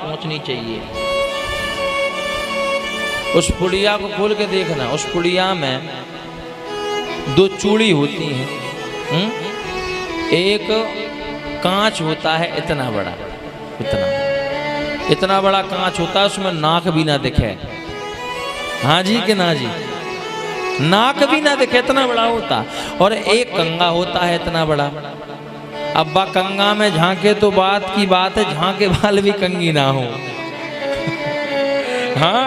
पहुंचनी चाहिए। उस पुड़िया को खोल के देखना, उस पुड़िया में 2 चूड़ी होती हैं। एक कांच होता है इतना बड़ा, इतना बड़ा कांच होता है, उसमें नाक भी ना दिखे। हाँ जी कि ना जी, नाक भी ना दिखे, इतना बड़ा होता। और एक कंगा होता है इतना बड़ा। अब्बा कंगा में झांके तो बात की बात है, झांके बाल भी कंगी ना हो। हाँ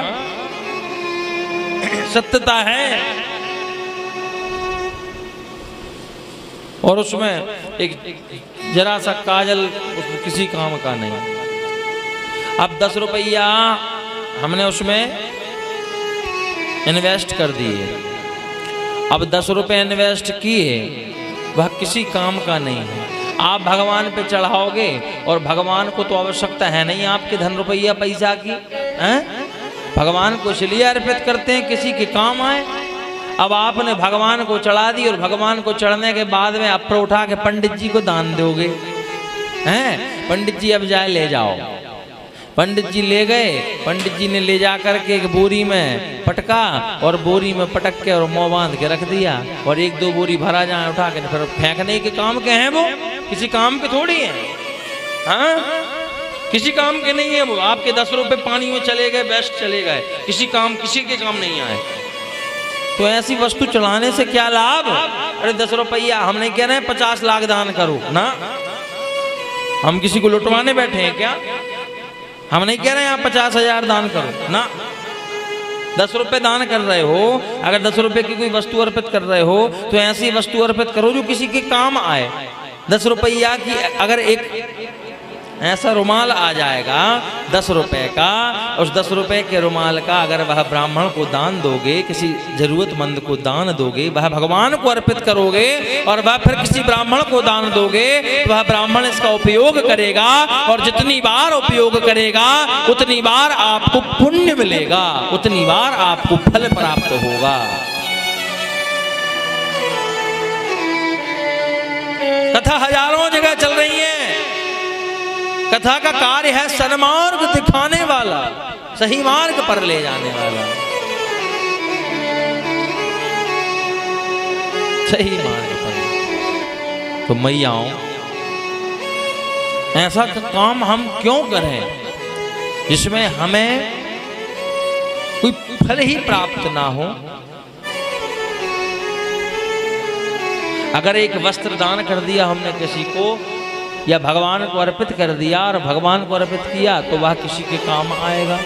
सत्यता है। और उसमें एक जरा सा काजल किसी काम का नहीं। अब 10 रुपया हमने उसमें इन्वेस्ट कर दिए। अब 10 रुपए इन्वेस्ट किए, वह किसी काम का नहीं है। आप भगवान पे चढ़ाओगे और भगवान को तो आवश्यकता है नहीं आपके धन रुपया पैसा की, हैं? भगवान को इसलिए अर्पित करते हैं किसी के काम आए। अब आपने भगवान को चढ़ा दी और भगवान को चढ़ने के बाद में अपर उठा के पंडित जी को दान दोगे, हैं? पंडित जी अब जाए ले जाओ। पंडित जी ले गए, पंडित जी ने ले जा करके एक बोरी में पटका और बोरी में पटक के और मुँह बांध के रख दिया। और 1-2 बोरी भरा जाए उठा के फिर फेंकने के काम के हैं वो, किसी काम के थोड़ी हैं। हाँ किसी काम के नहीं है वो। आपके 10 रुपए पानी में चले गए, वेस्ट चले गए, किसी के काम नहीं आए। तो ऐसी वस्तु चढ़ाने से क्या लाभ? अरे 10 रुपया, हम नहीं कह रहे हैं 50 लाख दान करो ना, हम किसी को लुटवाने बैठे हैं क्या? हम नहीं कह रहे हैं आप 50,000 दान करो ना। 10 रुपए दान कर रहे हो, अगर 10 रुपए की कोई वस्तु अर्पित कर रहे हो तो ऐसी वस्तु अर्पित करो जो किसी के काम आए। 10 रुपया की अगर एक ऐसा रुमाल आ जाएगा 10 रुपए का, उस 10 रुपए के रुमाल का अगर वह ब्राह्मण को दान दोगे, किसी जरूरतमंद को दान दोगे, वह भगवान को अर्पित करोगे और वह फिर किसी ब्राह्मण को दान दोगे, तो वह ब्राह्मण इसका उपयोग करेगा और जितनी बार उपयोग करेगा उतनी बार आपको पुण्य मिलेगा, उतनी बार आपको फल प्राप्त होगा। कथा हजारों जगह चल रही है। कथा का कार्य है सन्मार्ग दिखाने वाला, सही मार्ग पर ले जाने वाला, सही मार्ग पर। तो मैयाओं, ऐसा काम हम क्यों करें जिसमें हमें कोई फल ही प्राप्त ना हो? अगर एक वस्त्र दान कर दिया हमने किसी को या भगवान को अर्पित कर दिया और भगवान को अर्पित किया तो वह किसी के काम आएगा।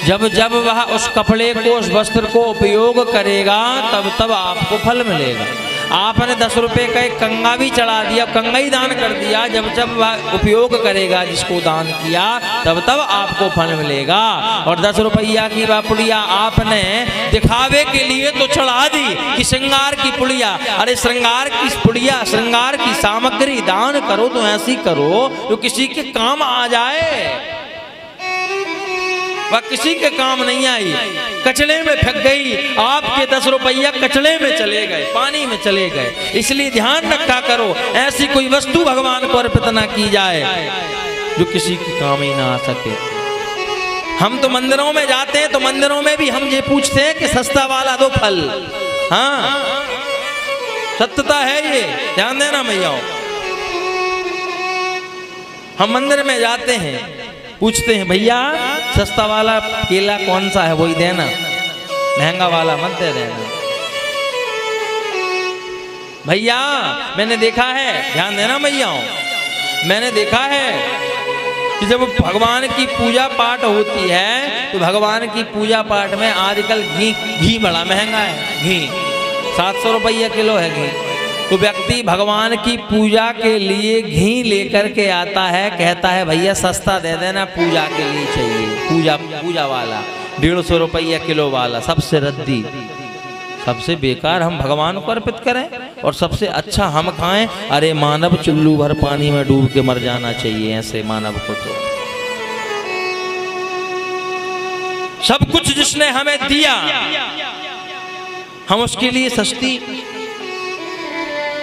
जब जब वह उस कपड़े को, उस वस्त्र को उपयोग करेगा तब तब आपको फल मिलेगा। आपने 10 रुपए का एक कंगा भी चढ़ा दिया, कंगा ही दान कर दिया, जब जब वह उपयोग करेगा जिसको दान किया तब तब आपको फल मिलेगा। और 10 रुपया की वह पुड़िया आपने दिखावे के लिए तो चढ़ा दी कि श्रृंगार की पुड़िया। अरे श्रृंगार की पुड़िया, श्रृंगार की सामग्री दान करो तो ऐसी करो जो किसी के काम आ जाए। वह किसी के काम नहीं आई, कचड़े में फेंक गई, आपके 10 रुपया कचड़े में चले गए, पानी में चले गए। इसलिए ध्यान रखा करो, ऐसी कोई वस्तु भगवान को अर्पित ना की जाए जो किसी के काम ही ना आ सके। हम तो मंदिरों में जाते हैं तो मंदिरों में भी हम ये पूछते हैं कि सस्ता वाला दो फल। हाँ सत्यता है ये, ध्यान देना मैयाओं। हम मंदिर में जाते हैं, पूछते हैं भैया सस्ता वाला केला कौन सा है वही देना, महंगा वाला मत दे देना। भैया मैंने देखा है, ध्यान देना भैयाओं, मैंने देखा है कि जब भगवान की पूजा पाठ होती है तो भगवान की पूजा पाठ में आजकल घी बड़ा महंगा है। घी 700 रुपया किलो है घी। तो व्यक्ति भगवान की पूजा के लिए घी लेकर के आता है, कहता है भैया सस्ता दे देना, पूजा के लिए चाहिए, पूजा वाला 150 रुपया किलो वाला, सबसे रद्दी, सबसे बेकार हम भगवान को अर्पित करें और सबसे अच्छा हम खाएं। अरे मानव चुल्लू भर पानी में डूब के मर जाना चाहिए ऐसे मानव को। तो सब कुछ जिसने हमें दिया हम उसके लिए सस्ती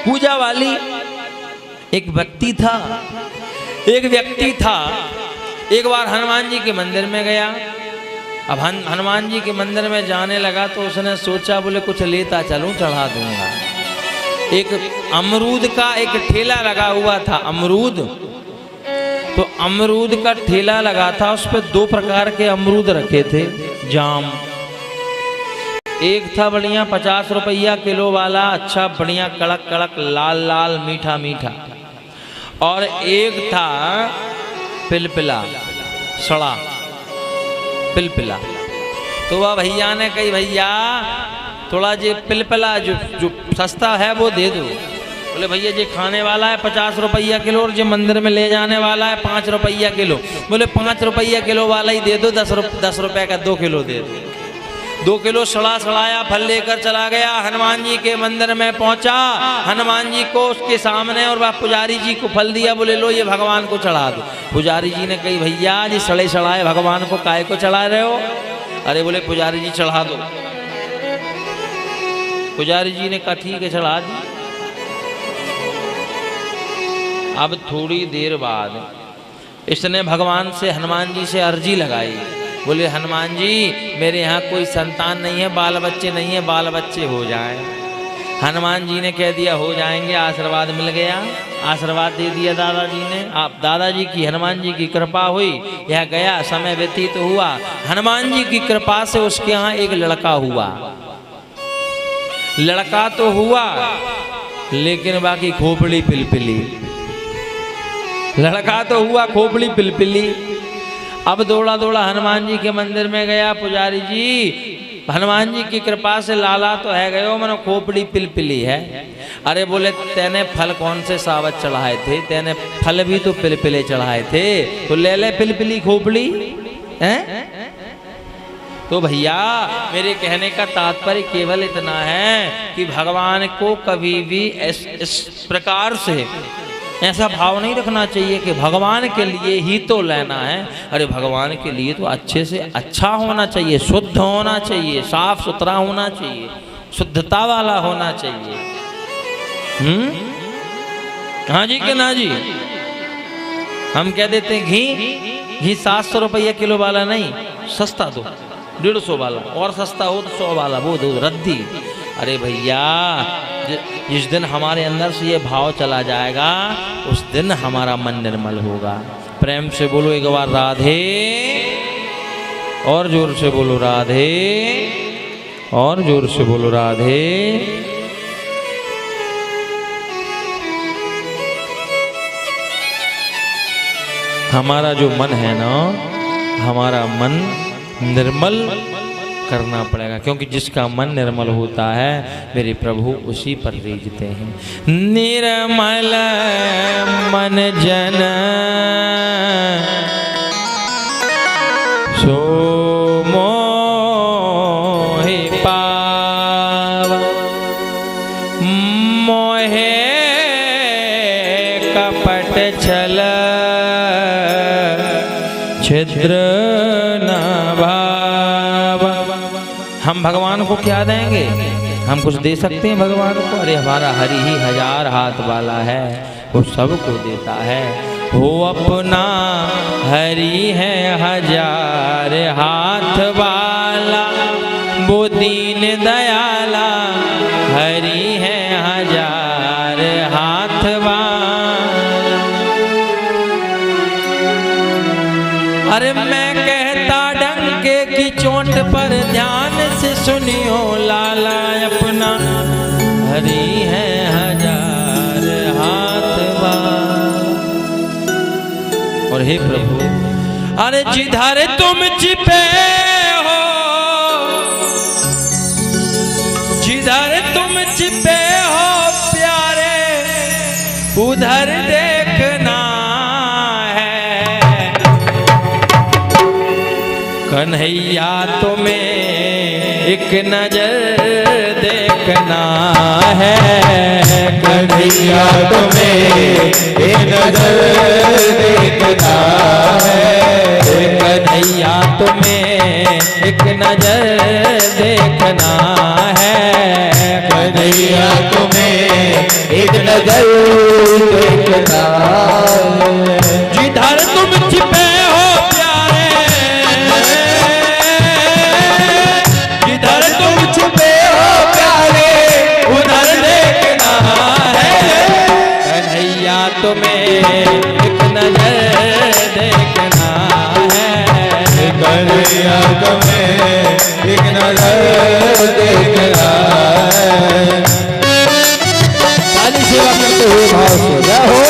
पूजा वाली। एक व्यक्ति था एक बार हनुमान जी के मंदिर में गया। अब हनुमान जी के मंदिर में जाने लगा तो उसने सोचा बोले कुछ लेता चलूं, चढ़ा दूंगा। एक अमरूद का एक ठेला लगा हुआ था, अमरूद। तो अमरूद का ठेला लगा था, उस पर 2 प्रकार के अमरूद रखे थे, जाम। एक था बढ़िया 50 रुपया किलो वाला, अच्छा बढ़िया कड़क कड़क लाल लाल मीठा मीठा, और एक था पिलपिला, सड़ा पिलपिला। तो वह भैया ने कही भैया थोड़ा जे पिलपिला जो सस्ता है वो दे दो। बोले भैया जी खाने वाला है 50 रुपया किलो और जो मंदिर में ले जाने वाला है 5 रुपया किलो। बोले 5 रुपया किलो वाला ही दे दो, 10 रुपये का 2 किलो दे दो। 2 किलो सड़ाया फल लेकर चला गया, हनुमान जी के मंदिर में पहुंचा। हनुमान जी को उसके सामने और वह पुजारी जी को फल दिया, बोले लो ये भगवान को चढ़ा दो। पुजारी जी ने कही भैया जी सड़ाए भगवान को काहे को चढ़ा रहे हो? अरे बोले पुजारी जी चढ़ा दो। पुजारी जी ने कहा ठीक है चढ़ा दी। अब थोड़ी देर बाद इसने भगवान से हनुमान जी से अर्जी लगाई, बोले हनुमान जी मेरे यहाँ कोई संतान नहीं है, बाल बच्चे नहीं है, बाल बच्चे हो जाएं। हनुमान जी ने कह दिया हो जाएंगे, आशीर्वाद मिल गया, आशीर्वाद दे दिया दादाजी ने। आप दादाजी की हनुमान जी की कृपा हुई, यह गया समय व्यतीत तो हुआ। हनुमान जी की कृपा से उसके यहाँ एक लड़का हुआ। लड़का तो हुआ लेकिन बाकी खोपड़ी पिलपिली। लड़का तो हुआ, खोपड़ी पिलपिली। अब दौड़ा हनुमान जी के मंदिर में गया, पुजारी जी हनुमान जी की कृपा से लाला तो है गयो, मनो खोपड़ी पिलपिली है। अरे बोले तेने फल कौन से सावत चढ़ाए थे? तेने फल भी तो पिलपिले चढ़ाए थे, तो ले ले पिलपिली खोपड़ी हैं। तो भैया मेरे कहने का तात्पर्य केवल इतना है कि भगवान को कभी भी इस प्रकार से ऐसा भाव नहीं रखना चाहिए कि भगवान के लिए ही तो लेना है। अरे भगवान के लिए तो अच्छे से अच्छा होना चाहिए, शुद्ध होना चाहिए, साफ सुथरा होना चाहिए, शुद्धता वाला होना चाहिए। हाँ जी कि ना जी? हम कह देते हैं घी 700 रुपया किलो वाला नहीं, सस्ता दो, 150 वाला, और सस्ता हो तो 100 वाला वो दो, रद्दी। अरे भैया जिस दिन हमारे अंदर से ये भाव चला जाएगा उस दिन हमारा मन निर्मल होगा। प्रेम से बोलो एक बार राधे, और जोर से बोलो राधे, और जोर से बोलो राधे। हमारा जो मन है ना, हमारा मन निर्मल करना पड़ेगा, क्योंकि जिसका मन निर्मल होता है मेरे प्रभु उसी पर रीझते हैं। निर्मल मन जन सो मोहि पाव, मोहे कपट छल छिद्र न भाव। हम भगवान को क्या देंगे? हम कुछ दे सकते हैं भगवान को? अरे हमारा हरि ही 1000 हाथ वाला है, वो सबको देता है। वो अपना हरि है 1000 हाथ वाला, वो दीन दयाला हरि है 1000 हाथ वाला। अरे मैं कहता डंके की चोट पर ध्यान से सुनियो, लाला अपना हरि है 1000 हाथ वाला। और हे प्रभु, अरे जिधर तुम छिपे हो, जिधर तुम छिपे हो प्यारे, उधर देखना है। कन्हैया तुम्हें एक नजर देखना है, कन्हैया तुम्हें एक नजर देखना है, कन्हैया तुम्हें एक नजर देखना है, कन्हैया तुम्हें एक नजर देखना है। जिधर तुम छिपे हो कन्हैया तुम्हें एक नजर देखना है। सारी सेवा करते हुए भाव से जय हो।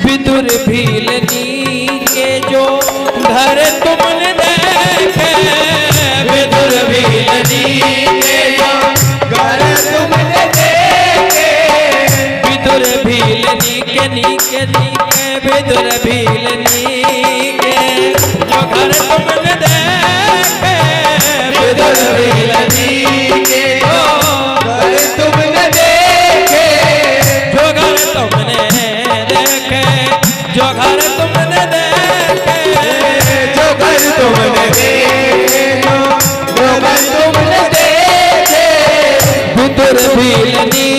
विदुर भीलनी के जो घर तुमने देखे, विदुर भीलनी के जो घर तुमने देखे, विदुर भीलनी के नीके नीके, विदुर भीलनी के जो घर तुमने देखे, विदुर भीलनी के जो घर तुमने देखे, जो घर तुमने देखे, जो घर तुमने देखे, जो घर तुमने देखे, जो घर तुमने देखे, विदुर भीलनी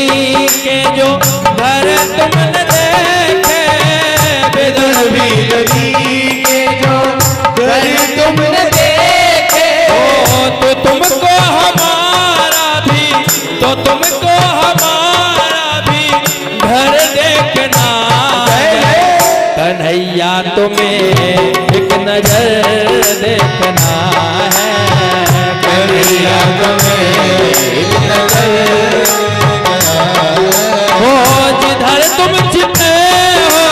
के जो घर तुमने देखे, विदुर भीलनी के जो घर तुमने देखे, तो तुमको हमारा भी, तो तुमको हमारा भी घर देखना है। कन्हैया तुम्हें एक नजर देखना है। कन्हैया तुम्हें एक नजर देखना है। हो जिधर तुम छिपे हो,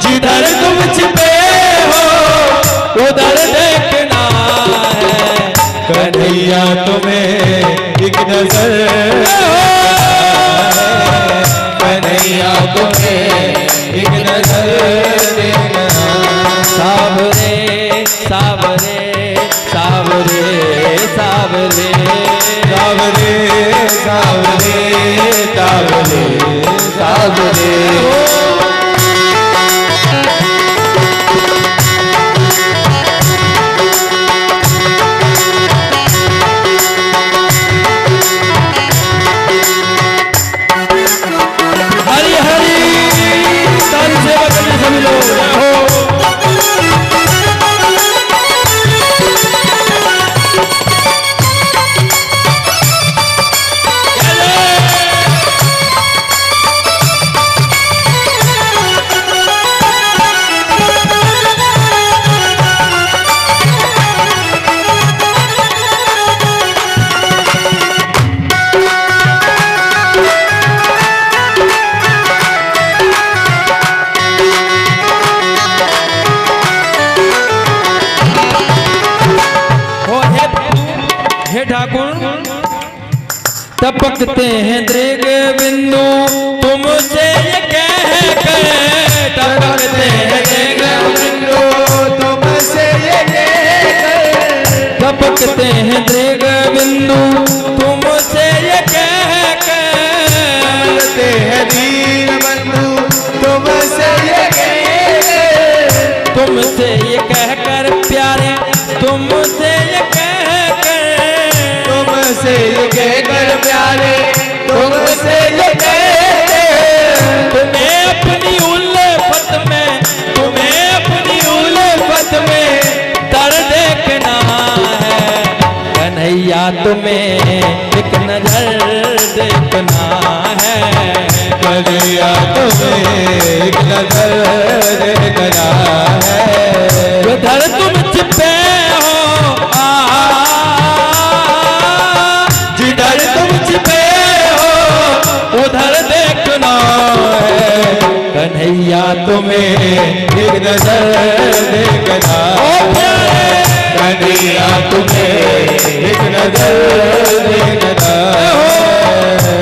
जिधर तुम छिपे हो उधर देखना है। कन्हैया तुम्हें एक नजर कन्हैया तुम्हें एक नजर देखना। सावरे सावरे सावरे सावरे सावरे सावरे सावरे सावरे हरी हरी ताली सेवा करने सभी लोग हो। हे ठाकुर टपकते हैं दृग बिंदु तुमसे ये कह कर, टपकते हैं दृग बिंदु तुमसे ये कहकर, टपकते हैं दृग बिंदु तुमसे ये कह कर, टपकते हैं दीन बंधु तुमसे ये कहकर, तुमसे ये कह कर प्यारे, तुमसे ये कह कर, तुमसे ये कहकर प्यारे, तुमसे ये कहकर, तुम्हें अपनी उल्फत में, तुम्हें अपनी उल्फत में दर देखना है। कन्हैया तुम्हें एक नजर देखना है। कन्हैया तुम्हें एक नजर देखना है। उधर तुम छिपे हो, जिधर तुम छिपे हो उधर देखना है। कन्हैया तुम्हें एक नजर देखना है। कन्हैया तुम्हें एक नजर देखना है।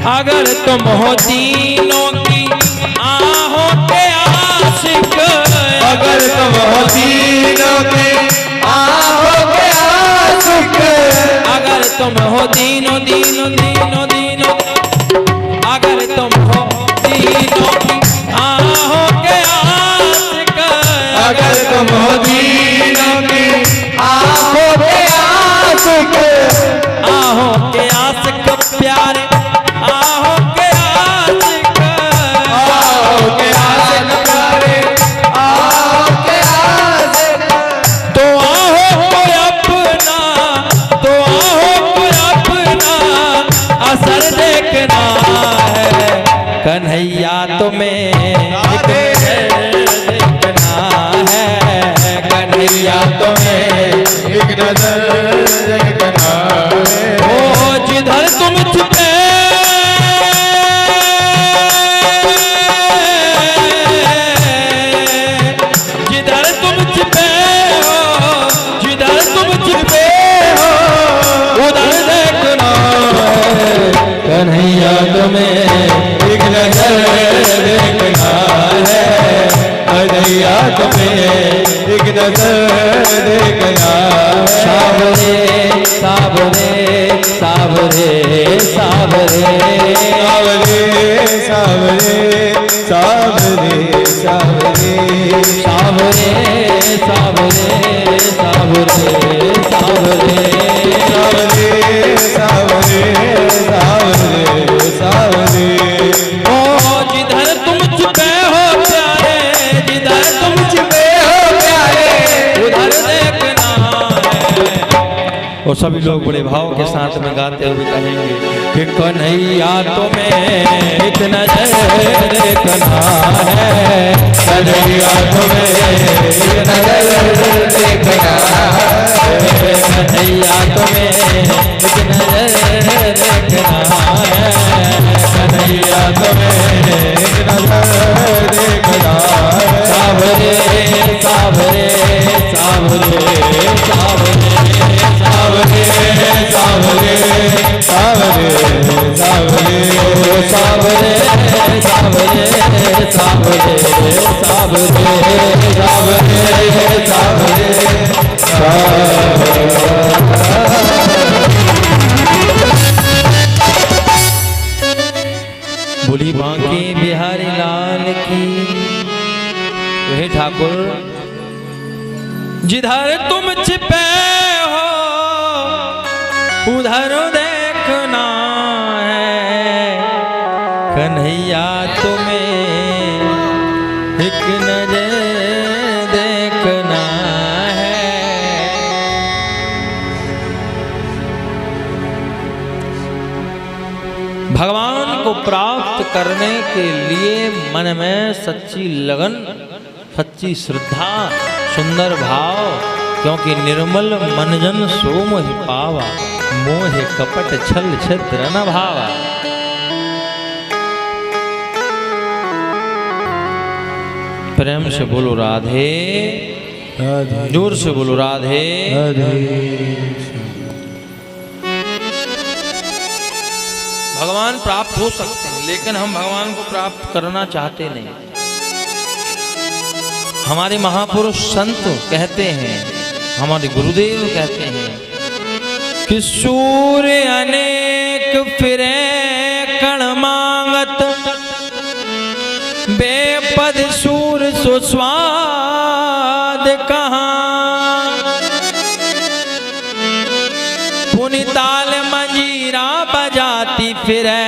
अगर तुम हो दीनों की आहों के आशिक, अगर तुम हो दीनों की आहों के आशिक, अगर तुम हो दीनों दीनों दीनों दीनों, अगर तुम हो दीनों की आहों के आशिक, अगर तुम हो दीनों की आहों के आशिक, आहों के आशिक प्यारे, आहों के आशिक, आहों के आशिक प्यारे, आहों के आशिक, तो आहों को अपना, तो आहों को अपना असर देखना है कन्हैया तुम्हें एक देखना है, कन्हैया तुम्हें एक नजर देखना है। ओ जिधर तुम छुपे, जिधर तुम छुपे हो, जिधर तुम छुपे हो उधर देखना है कन्हैया तुम्हें एक नजर देखना है, कन्हैया तुम्हें एक नजर देखना है। सावरे सावरे सावरे सावरे सावरे सावरे सावरे सावरे सावरे सावरे सावरे सावरे सावरे सावरे सावरे ओ जिधर तुम छुपे हो प्यारे, जिधर तुम छुपे हो प्यारे उधर देखना है। और सभी लोग बड़े भाव के साथ में गाते हुए कहेंगे कि कन्हैया तुम्हें एक नजर देखना है, कन्हैया तुम्हें एक नजर देखना है, कन्हैया तुम्हें एक नजर देखना है, कन्हैया तुम्हें एक नजर देखना है। सावरे सावरे सावरे सावरे सावरे सावरे सावरे सावरे सावरे सावरे सावरे सावरे बोली बांके बिहारी लाल की। वही ठाकुर जिधर तुम छिपे हो उधर देखना है कन्हैया तुम्हें एक नजर देखना है। भगवान को प्राप्त करने के लिए मन में सच्ची लगन, सच्ची श्रद्धा, सुंदर भाव, क्योंकि निर्मल मनजन सोम ही पावा, मोह कपट छल छिद्र न भावा। प्रेम से बोलो राधे, जोर से बोलो राधे। भगवान प्राप्त हो सकते हैं, लेकिन हम भगवान को प्राप्त करना चाहते नहीं। हमारे महापुरुष संत कहते हैं, हमारे गुरुदेव कहते हैं कि सूर्य अनेक फिरे कण मांगत, बेपद सूर सुस्वाद कहाँ। पुनिताल मंजीरा बजाती फिरे,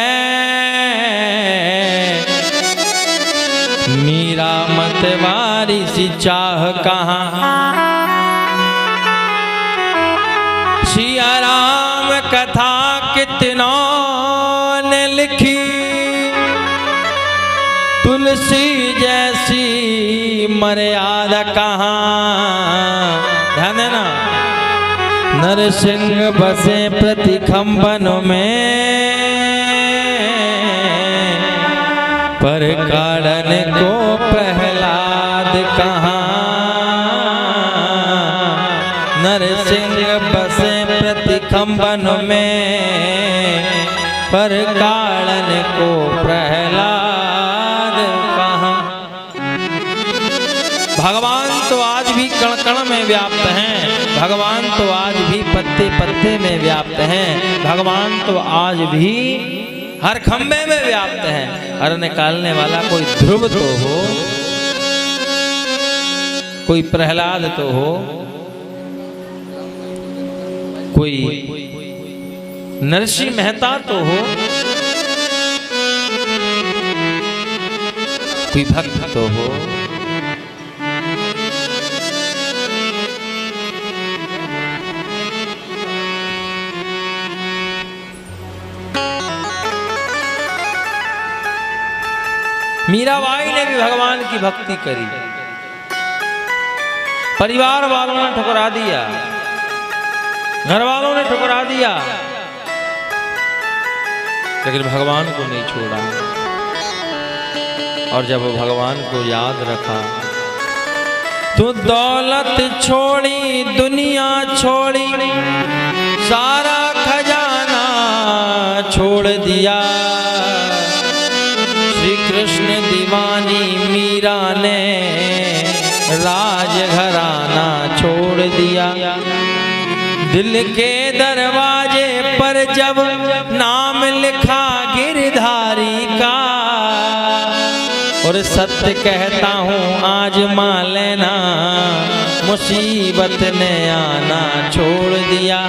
मीरा मतवारी सी चाह कहाँ। सिया राम कथा कितनों ने लिखी, तुलसी जैसी मर्यादा कहाँ। ध्यान देना, नरसिंह बसे प्रतिखंबन में, पर काढ़न को प्रहलाद कहाँ। नरसिंह बसे प्रतिखंबन में, पर कालन को प्रहलाद कहाँ। भगवान तो आज भी कण कण में व्याप्त हैं, भगवान तो आज भी पत्ते पत्ते में व्याप्त हैं, भगवान तो आज भी हर खंबे में व्याप्त हैं। हर निकालने वाला कोई ध्रुव तो हो, कोई प्रहलाद तो हो, कोई नरसिंह मेहता तो हो, कोई भक्त तो हो। मीराबाई ने भी भगवान की भक्ति करी, परिवार वालों ने ठुकरा दिया, घर वालों ने ठुकरा दिया, लेकिन भगवान को नहीं छोड़ा। और जब वो भगवान को याद रखा तो दौलत छोड़ी, दुनिया छोड़ी, सारा खजाना छोड़ दिया। श्री कृष्ण दीवानी मीरा ने राजघराना छोड़ दिया। दिल के दरवाजे पर जब नाम लिखा गिरधारी का, और सत्य कहता हूँ आजमा लेना, मुसीबत ने आना छोड़ दिया।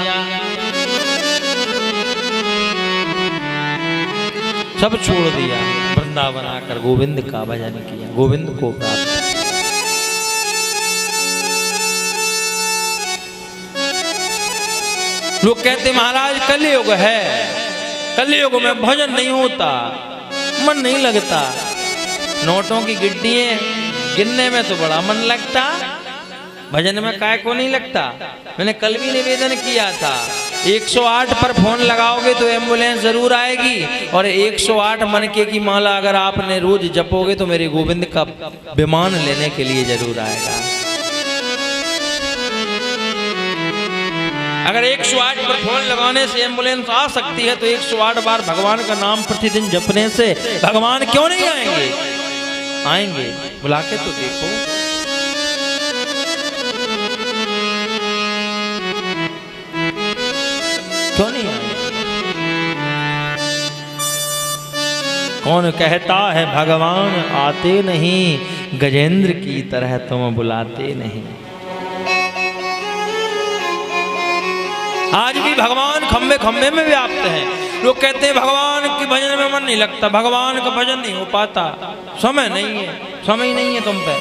सब छोड़ दिया, वृंदावन आकर गोविंद का भजन किया, गोविंद को प्राप्त। लोग कहते महाराज कलयुग है, कलयुग में भजन नहीं होता, मन नहीं लगता। नोटों की गिड्डियां गिनने में तो बड़ा मन लगता, भजन में काय को नहीं लगता। मैंने कल भी निवेदन किया था, 108 पर फोन लगाओगे तो एम्बुलेंस जरूर आएगी, और 108 मनके की माला अगर आपने रोज जपोगे तो मेरे गोविंद का विमान लेने के लिए जरूर आएगा। अगर 108 पर फोन लगाने से एम्बुलेंस आ सकती है तो 108 बार भगवान का नाम प्रतिदिन जपने से भगवान क्यों नहीं आएंगे? आएंगे, बुला के तो देखो। क्यों नहीं आएंगे? कौन कहता है भगवान आते नहीं, गजेंद्र की तरह तुम बुलाते नहीं। आज भी भगवान खंबे खंबे में व्याप्त हैं। लोग कहते हैं भगवान के भजन में मन नहीं लगता, भगवान का भजन नहीं हो पाता, समय नहीं है, समय नहीं है तुम पे।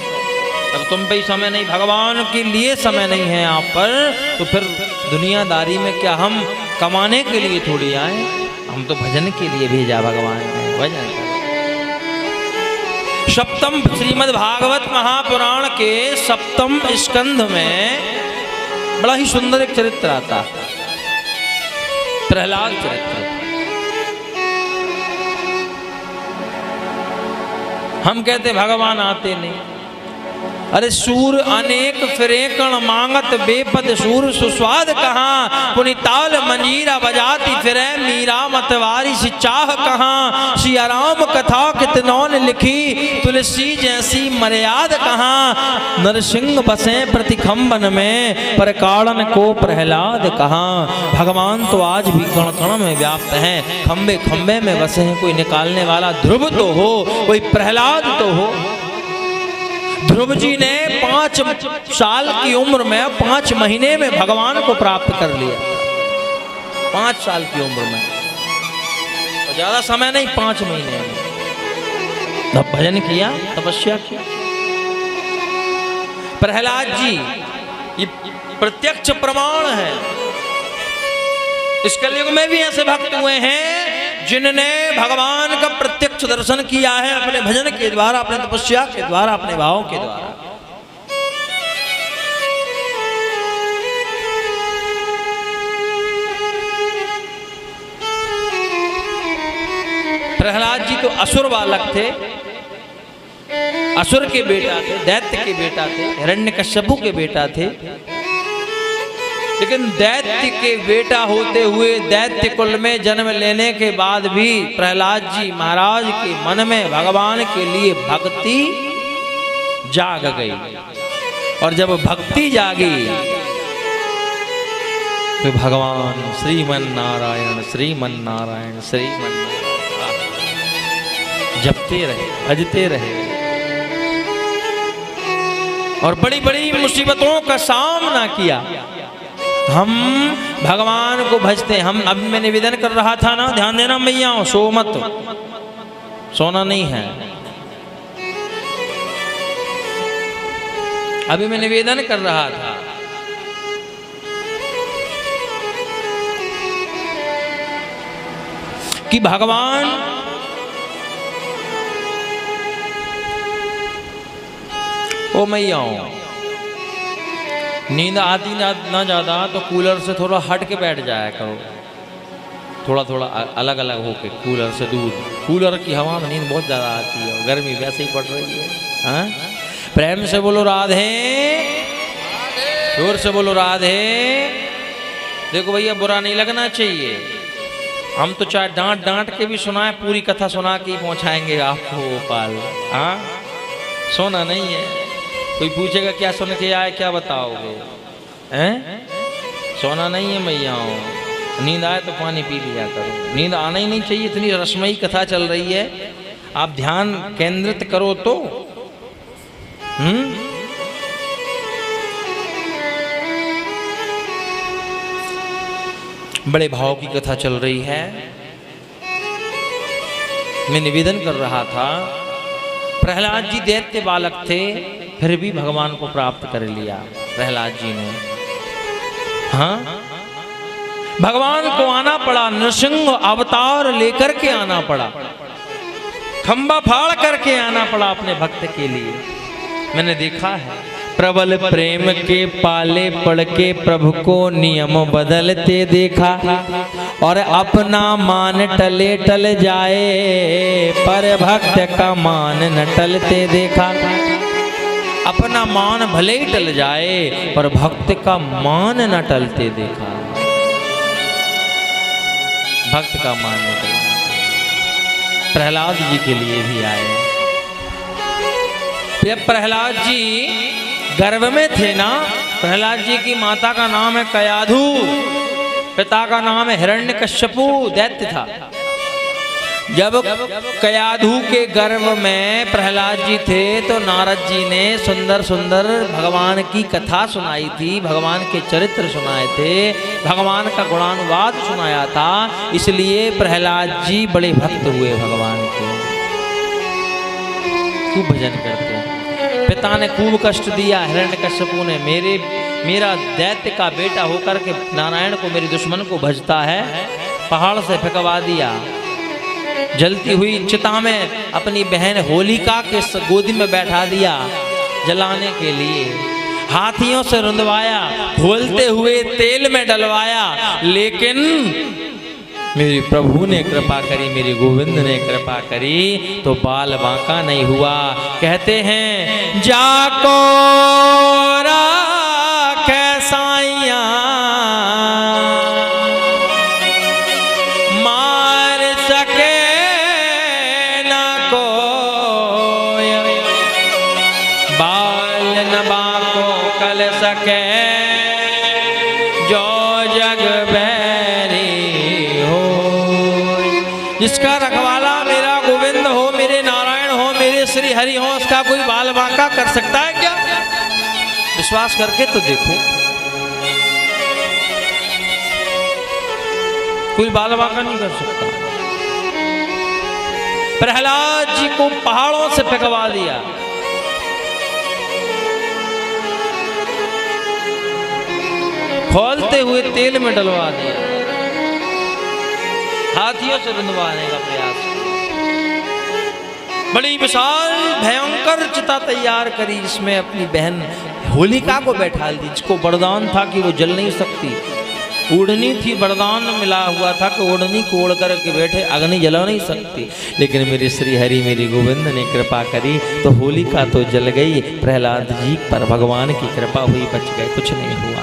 अब तुम पे ही समय नहीं, भगवान के लिए समय नहीं है आप पर, तो फिर दुनियादारी में क्या हम कमाने के लिए थोड़ी आए? हम तो भजन के लिए भेजा भगवान ने। भजन सप्तम श्रीमद् भागवत महापुराण के सप्तम स्कंध में बड़ा ही सुंदर एक चरित्र आता, प्रहलाद चरित्र। हम कहते भगवान आते नहीं। अरे सूर अनेक फिरे कण मांगत बेपद सूर सुस्वाद कहाँ, पुनिताल मंजीरा बजाती फिरे मीरा मतवारी सी चाह कहाँ। सिया राम कथा कितनों ने लिखी तुलसी जैसी मर्याद कहाँ। नरसिंह बसे प्रतिखंबन में पर काड़न को प्रहलाद कहाँ। भगवान तो आज भी कण कण में व्याप्त हैं, खंबे खंबे में बसे हैं। कोई निकालने वाला ध्रुव तो हो, कोई प्रहलाद तो हो। ध्रुव जी ने 5 साल की उम्र में 5 महीने में भगवान को प्राप्त कर लिया। 5 साल की उम्र में, तो ज्यादा समय नहीं, 5 महीने में तब भजन किया, तपस्या किया। प्रहलाद जी ये प्रत्यक्ष प्रमाण है। इस कलयुग में भी ऐसे भक्त हुए हैं जिन्होंने भगवान का प्रत्यक्ष दर्शन किया है, अपने भजन के द्वारा, अपने तपस्या के द्वारा, अपने भावों के द्वारा। प्रहलाद जी तो असुर बालक थे, असुर के बेटा थे, दैत्य के बेटा थे, हिरण्यकश्यपु के बेटा थे। लेकिन दैत्य के बेटा होते हुए दैत्य कुल में जन्म लेने के बाद भी प्रहलाद जी महाराज के मन में भगवान के लिए भक्ति जाग गई। और जब भक्ति जागी तो भगवान श्रीमन नारायण श्रीमन नारायण श्रीमन नारायण जपते रहे, भजते रहे और बड़ी बड़ी मुसीबतों का सामना किया। हम भगवान को भजते, हम अभी मैं निवेदन कर रहा था ना, ध्यान देना मैया, सो मत, सोना नहीं है। अभी मैं निवेदन कर रहा था कि भगवान ओ मैया, नींद आती ना ज़्यादा तो कूलर से थोड़ा हट के बैठ जाया करो, थोड़ा थोड़ा अलग अलग होके, कूलर से दूर। कूलर की हवा में नींद बहुत ज़्यादा आती है, गर्मी वैसे ही पड़ रही है। हाँ, प्रेम से बोलो राधे, जोर से बोलो राधे। देखो भैया, बुरा नहीं लगना चाहिए, हम तो चाहे डांट डांट के भी सुनाए, पूरी कथा सुना के ही पहुँचाएंगे आपको गोपाल। हाँ, सोना नहीं है। कोई पूछेगा क्या सुन के आए, क्या बताओगे? हैं? सोना नहीं है मैया, नींद आए तो पानी पी लिया करो। नींद आना ही नहीं चाहिए, इतनी रसमयी कथा चल रही है, आप ध्यान केंद्रित करो तो। बड़े भाव की कथा चल रही है। मैं निवेदन कर रहा था, प्रहलाद जी दैत्य बालक थे, फिर भी भगवान को प्राप्त कर लिया प्रहलाद जी ने। हाँ, भगवान को आना पड़ा, नृसिंह अवतार लेकर के आना पड़ा, खंबा फाड़ करके आना पड़ा अपने भक्त के लिए। मैंने देखा है, प्रबल प्रेम के पाले पड़ के प्रभु को नियम बदलते देखा, और अपना मान टले टल जाए पर भक्त का मान न टलते देखा। अपना मान भले ही टल जाए पर भक्त का मान न टलते देखा। भक्त का मान न टलते, प्रहलाद जी के लिए भी आए। जब प्रहलाद जी गर्भ में थे ना, प्रहलाद जी की माता का नाम है कयाधु, पिता का नाम है हिरण्यकश्यपु, दैत्य था। जब कयाधु के गर्भ में प्रहलाद जी थे तो नारद जी ने सुंदर सुंदर भगवान की कथा सुनाई थी, भगवान के चरित्र सुनाए थे, भगवान का गुणानुवाद सुनाया था। इसलिए प्रहलाद जी बड़े भक्त हुए भगवान के, खूब भजन करते हैं। पिता ने खूब कष्ट दिया, हिरण्यकश्यपु ने, मेरा दैत्य का बेटा होकर के नारायण को, मेरे दुश्मन को भजता है, पहाड़ से फेंकवा दिया। जलती हुई चिता में अपनी बहन होलिका के गोदी में बैठा दिया जलाने के लिए, हाथियों से रुंधवाया, खोलते हुए तेल में डलवाया, लेकिन मेरे प्रभु ने कृपा करी, मेरे गोविंद ने कृपा करी तो बाल बांका नहीं हुआ। कहते हैं, जाको राखे साइया मार सके न कोई, बाल न बाको कल सके जो जग बैरी हो। जिसका रखवाला मेरा गोविंद हो, मेरे नारायण हो, मेरे श्री हरि हो, उसका कोई बाल बांका कर सकता है क्या? विश्वास करके तो देखो, कोई बाल बांका नहीं कर सकता। प्रहलाद जी को पहाड़ों से फेंकवा दिया, खोलते हुए तेल में डलवा दिया, हाथियों से रुंधवाने का प्रयास किया। बड़ी विशाल भयंकर चिता तैयार करी, जिसमें अपनी बहन होलिका को बैठा दी, जिसको वरदान था कि वो जल नहीं सकती, ओढ़नी थी, वरदान मिला हुआ था कि ओढ़नी को ओढ़ कर के बैठे, अग्नि जला नहीं सकती। लेकिन मेरे श्री हरि मेरे गोविंद ने कृपा करी तो होलिका तो जल गई, प्रहलाद जी पर भगवान की कृपा हुई, बच गए, कुछ नहीं हुआ।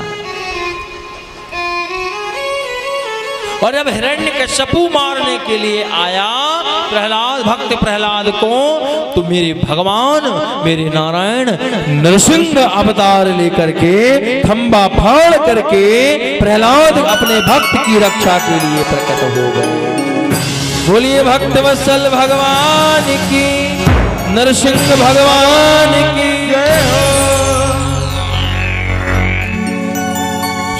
और जब हिरण्यकश्यपु मारने के लिए आया प्रहलाद, भक्त प्रहलाद को, तो मेरे भगवान, मेरे नारायण नरसिंह अवतार लेकर के खंबा फाड़ करके प्रहलाद अपने भक्त की रक्षा के लिए प्रकट हो गए। बोलिए भक्त वत्सल भगवान की, नरसिंह भगवान की जय हो।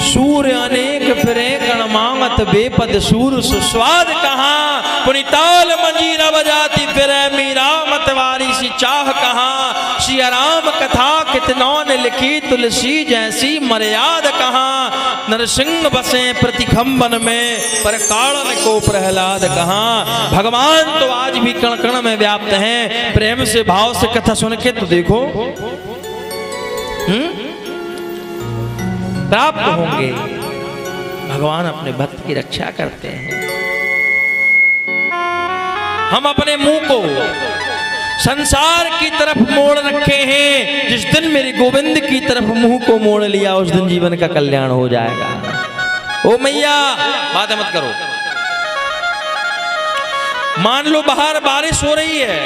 सूर्य अनेक फिरे गणमागत बेपद सूर सुस्वाद कहाँ, पुनिताल मंजीरा बजाती फिरे मीरा मतवारी सी चाह कहाँ, सिया राम कथा कितनों ने लिखी तुलसी जैसी मर्याद कहाँ, नरसिंह बसे प्रतिखंबन में पर काड़न को प्रहलाद कहाँ। भगवान तो आज भी कण कण में व्याप्त हैं, प्रेम से भाव से कथा सुन के तो देखो प्राप्त होंगे। भगवान अपने भक्त की रक्षा करते हैं। हम अपने मुंह को संसार की तरफ मोड़ रखे हैं, जिस दिन मेरे गोविंद की तरफ मुंह को मोड़ लिया उस दिन जीवन का कल्याण हो जाएगा। ओ मैया बात मत करो। मान लो बाहर बारिश हो रही है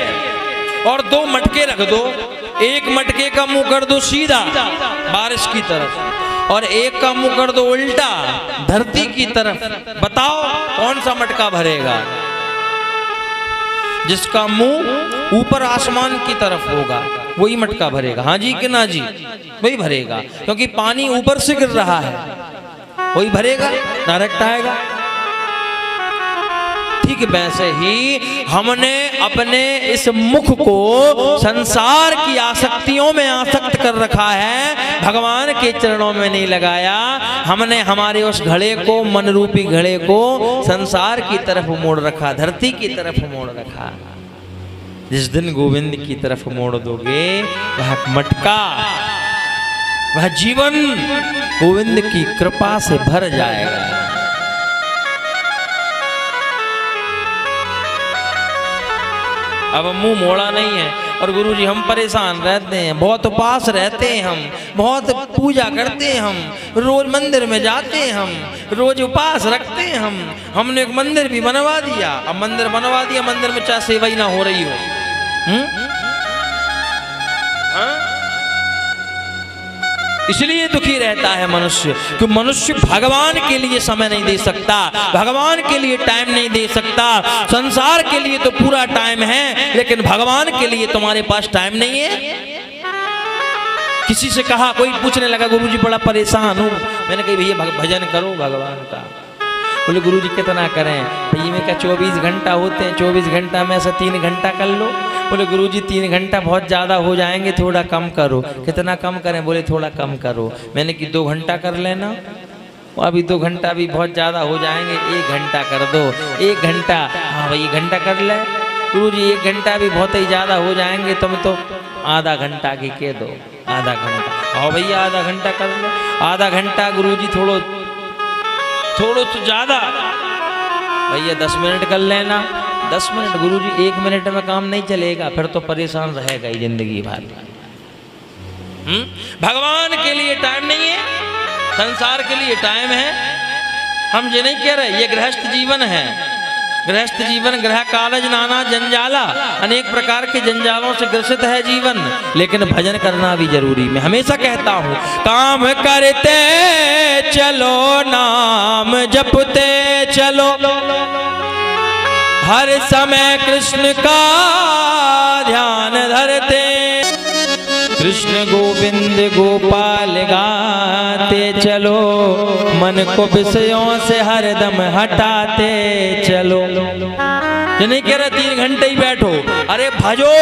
और दो मटके रख दो, एक मटके का मुंह कर दो सीधा बारिश की तरफ और एक का मुंह कर दो उल्टा धरती की तरफ। बताओ कौन सा मटका भरेगा? जिसका मुंह ऊपर आसमान की तरफ होगा वही मटका भरेगा। हाँ जी कि ना जी? वही भरेगा, क्योंकि पानी ऊपर से गिर रहा है, वही भरेगा, डायरेक्ट आएगा। ठीक वैसे ही हमने अपने इस मुख को संसार की आसक्तियों में आसक्त कर रखा है, भगवान के चरणों में नहीं लगाया। हमने हमारे उस घड़े को, मन रूपी घड़े को संसार की तरफ मोड़ रखा, धरती की तरफ मोड़ रखा। जिस दिन गोविंद की तरफ मोड़ दोगे वह मटका, वह जीवन गोविंद की कृपा से भर जाएगा। अब मुंह मोड़ा नहीं है और गुरुजी हम परेशान रहते हैं, बहुत उपास रहते हैं, हम बहुत पूजा करते हैं, हम रोज मंदिर में जाते हैं, हम रोज उपास रखते हैं, हमने एक मंदिर भी बनवा दिया। अब मंदिर बनवा दिया, मंदिर में चाहे सेवा ही ना हो रही हो। इसलिए दुखी रहता है मनुष्य कि मनुष्य भगवान के लिए समय नहीं दे सकता, भगवान के लिए टाइम नहीं दे सकता। संसार के लिए तो पूरा टाइम है, लेकिन भगवान के लिए तुम्हारे पास टाइम नहीं है। किसी से कहा, कोई पूछने लगा गुरुजी बड़ा परेशान हूँ। मैंने कहा भैया भजन करो भगवान का। बोले गुरुजी कितना करें? भैया मैं क्या 24 घंटा होते हैं, 24 घंटा में से 3 घंटा कर लो। बोले गुरुजी 3 घंटा बहुत ज़्यादा हो जाएंगे, थोड़ा कम करो। कितना कम करें? बोले थोड़ा कम करो। मैंने कि 2 घंटा कर लेना। अभी 2 घंटा भी बहुत ज़्यादा हो जाएंगे, 1 घंटा कर दो। 1 घंटा, हाँ भाई 1 घंटा कर ले। गुरुजी 1 घंटा भी बहुत ही ज़्यादा हो जाएंगे, तुम तो आधा घंटा की कह दो, आधा घंटा। हाँ भैया आधा घंटा कर लो। आधा घंटा गुरुजी थोड़ो तो ज़्यादा, भैया 10 मिनट कर लेना। 10 मिनट गुरुजी 1 मिनट में काम नहीं चलेगा, फिर तो परेशान रहेगा ही जिंदगी भर। भगवान के लिए टाइम नहीं है, संसार के लिए टाइम है। हम ये नहीं कह रहे, ये गृहस्थ जीवन है। गृहस्थ जीवन, गृह कालज नाना जंजाला, अनेक प्रकार के जंजालों से ग्रसित है जीवन, लेकिन भजन करना भी जरूरी। मैं हमेशा कहता हूँ, काम करते चलो, नाम जपते चलो, हर समय कृष्ण का ध्यान धरते, कृष्ण गोविंद गोपाल गाते चलो, मन को विषयों से हरदम हटाते चलो। ये नहीं कह रहे 3 घंटे ही बैठो, अरे भजो।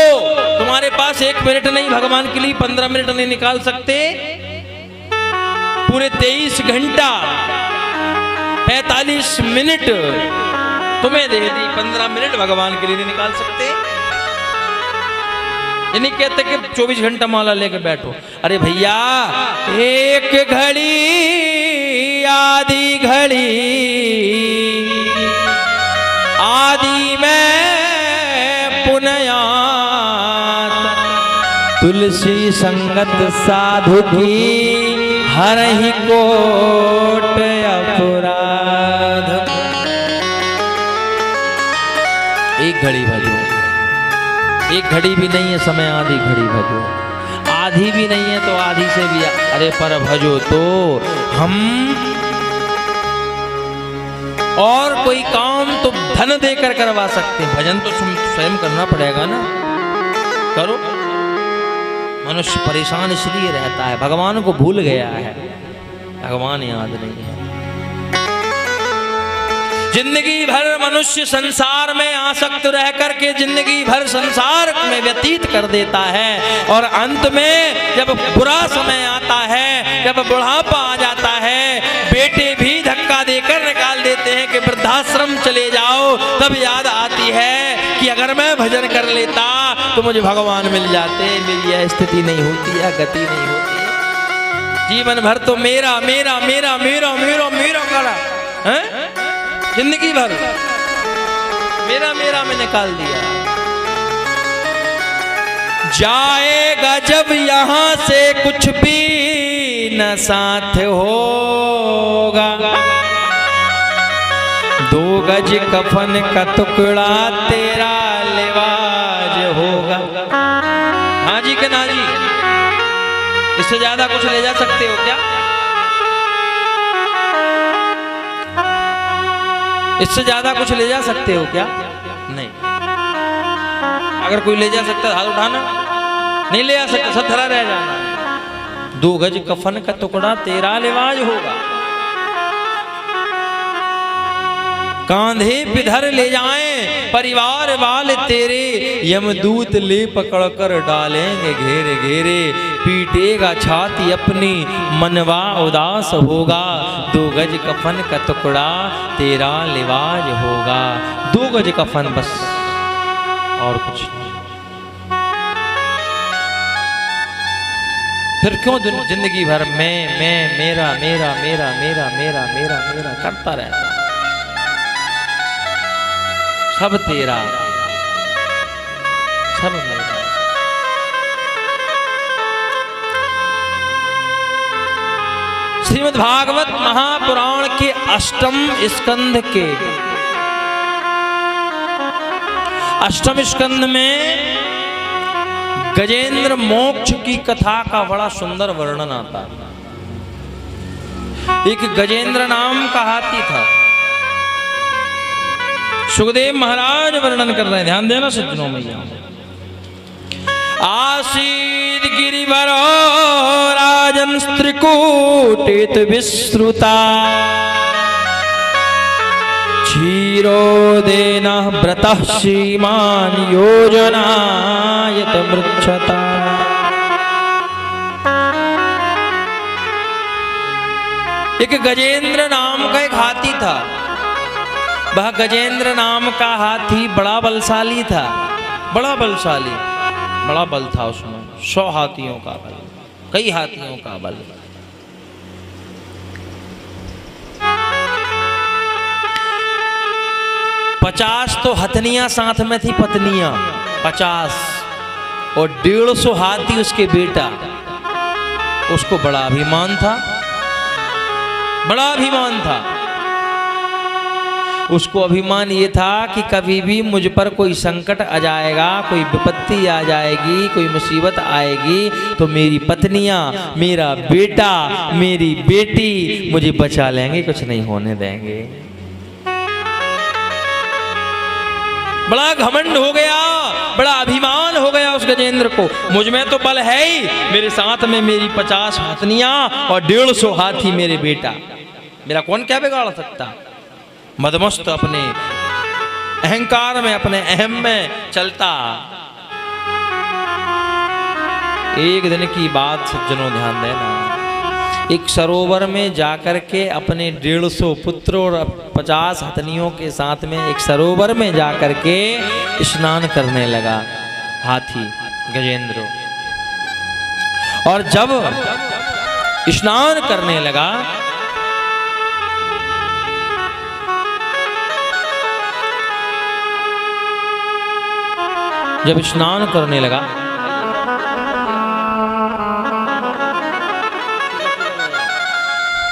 तुम्हारे पास 1 मिनट नहीं, भगवान के लिए 15 मिनट नहीं निकाल सकते? पूरे 23 घंटा 45 मिनट तुम्हें दे दी, 15 मिनट भगवान के लिए नहीं निकाल सकते? ये नहीं कहते कि 24 घंटा माला लेके बैठो। अरे भैया, एक घड़ी आधी घड़ी, आदि में पुनयात, तुलसी संगत साधु की हरहि कोट अपराध। एक घड़ी भजो, एक घड़ी भी नहीं है समय, आधी घड़ी भजो, आधी भी नहीं है तो आधी से भी, अरे पर भजो तो हम। और कोई काम तो धन देकर करवा सकते हैं, भजन तो स्वयं करना पड़ेगा ना, करो। मनुष्य परेशान इसलिए रहता है, भगवान को भूल गया है, भगवान याद नहीं है। जिंदगी भर मनुष्य संसार में आसक्त रह करके जिंदगी भर संसार में व्यतीत कर देता है, और अंत में जब बुरा समय आता है, जब बुढ़ापा आ जाता है, बेटे भी धक्का देकर निकाल देते हैं कि वृद्धाश्रम चले जाओ, तब याद आती है कि अगर मैं भजन कर लेता तो मुझे भगवान मिल जाते। मेरी यह स्थिति नहीं होती, यह गति नहीं होती। जीवन भर तो मेरा मेरा मेरा मेरा मेरा मेरा करा है, जिंदगी भर मेरा मेरा में निकाल दिया। जाएगा जब यहाँ से कुछ भी न साथ होगा, 2 गज कफन का टुकड़ा तेरा लिबाज होगा। हाँ जी के ना जी, इससे ज्यादा कुछ ले जा सकते हो क्या? इससे ज्यादा कुछ ले जा सकते हो क्या? नहीं। अगर कोई ले जा सकता है हाथ उठाना, नहीं ले जा सकता, सब धरा रह जाना। 2 गज कफन का टुकड़ा तेरा लिबाज होगा, कांधे पे धर ले जाएं परिवार वाले तेरे, यमदूत ले पकड़ कर डालेंगे घेरे घेरे, पीटेगा छाती अपनी मनवा उदास होगा, 2 गज कफन का टुकड़ा तेरा लिबाज होगा। 2 गज कफन बस, और कुछ नहीं। फिर क्यों जिंदगी भर मैं मेरा मेरा मेरा मेरा मेरा मेरा मेरा करता रहता, सब तेरा सब मेरा। श्रीमद् भागवत महापुराण के 8वें स्कंध के 8वें स्कंध में गजेंद्र मोक्ष की कथा का बड़ा सुंदर वर्णन आता है। एक गजेंद्र नाम का हाथी था, सुखदेव महाराज वर्णन कर रहे हैं, ध्यान देना सज्जनों में। आसीद गिरिवर राजन त्रिकूटित विश्रुता, क्षीरोदेन व्रतः श्रीमान योजनायत मृच्छता। एक गजेंद्र नाम का एक हाथी था। वह गजेंद्र नाम का हाथी बड़ा बलशाली था, बड़ा बलशाली, बड़ा बल था उसमें, 100 हाथियों का बल, कई हाथियों का बल। पचास तो हथनियां साथ में थी, पत्नियां 50, और 150 हाथी उसके बेटा। उसको बड़ा अभिमान था, बड़ा अभिमान था। उसको अभिमान ये था कि कभी भी मुझ पर कोई संकट आ जाएगा, कोई विपत्ति आ जाएगी, कोई मुसीबत आएगी, तो मेरी पत्नियां, मेरा बेटा, मेरी बेटी मुझे बचा लेंगे, कुछ नहीं होने देंगे। बड़ा घमंड हो गया, बड़ा अभिमान हो गया उस गजेंद्र को। मुझ में तो बल है ही, मेरे साथ में मेरी 50 पत्नियां और 150 हाथी मेरे बेटा, मेरा कौन क्या बिगाड़ सकता। मदमस्त अपने अहंकार में, अपने अहम में चलता। एक दिन की बात सज्जनों ध्यान देना, एक सरोवर में जाकर के अपने 150 पुत्र और 50 हथनियों के साथ में एक सरोवर में जाकर के स्नान करने लगा हाथी गजेंद्र। और जब स्नान करने लगा जब स्नान करने लगा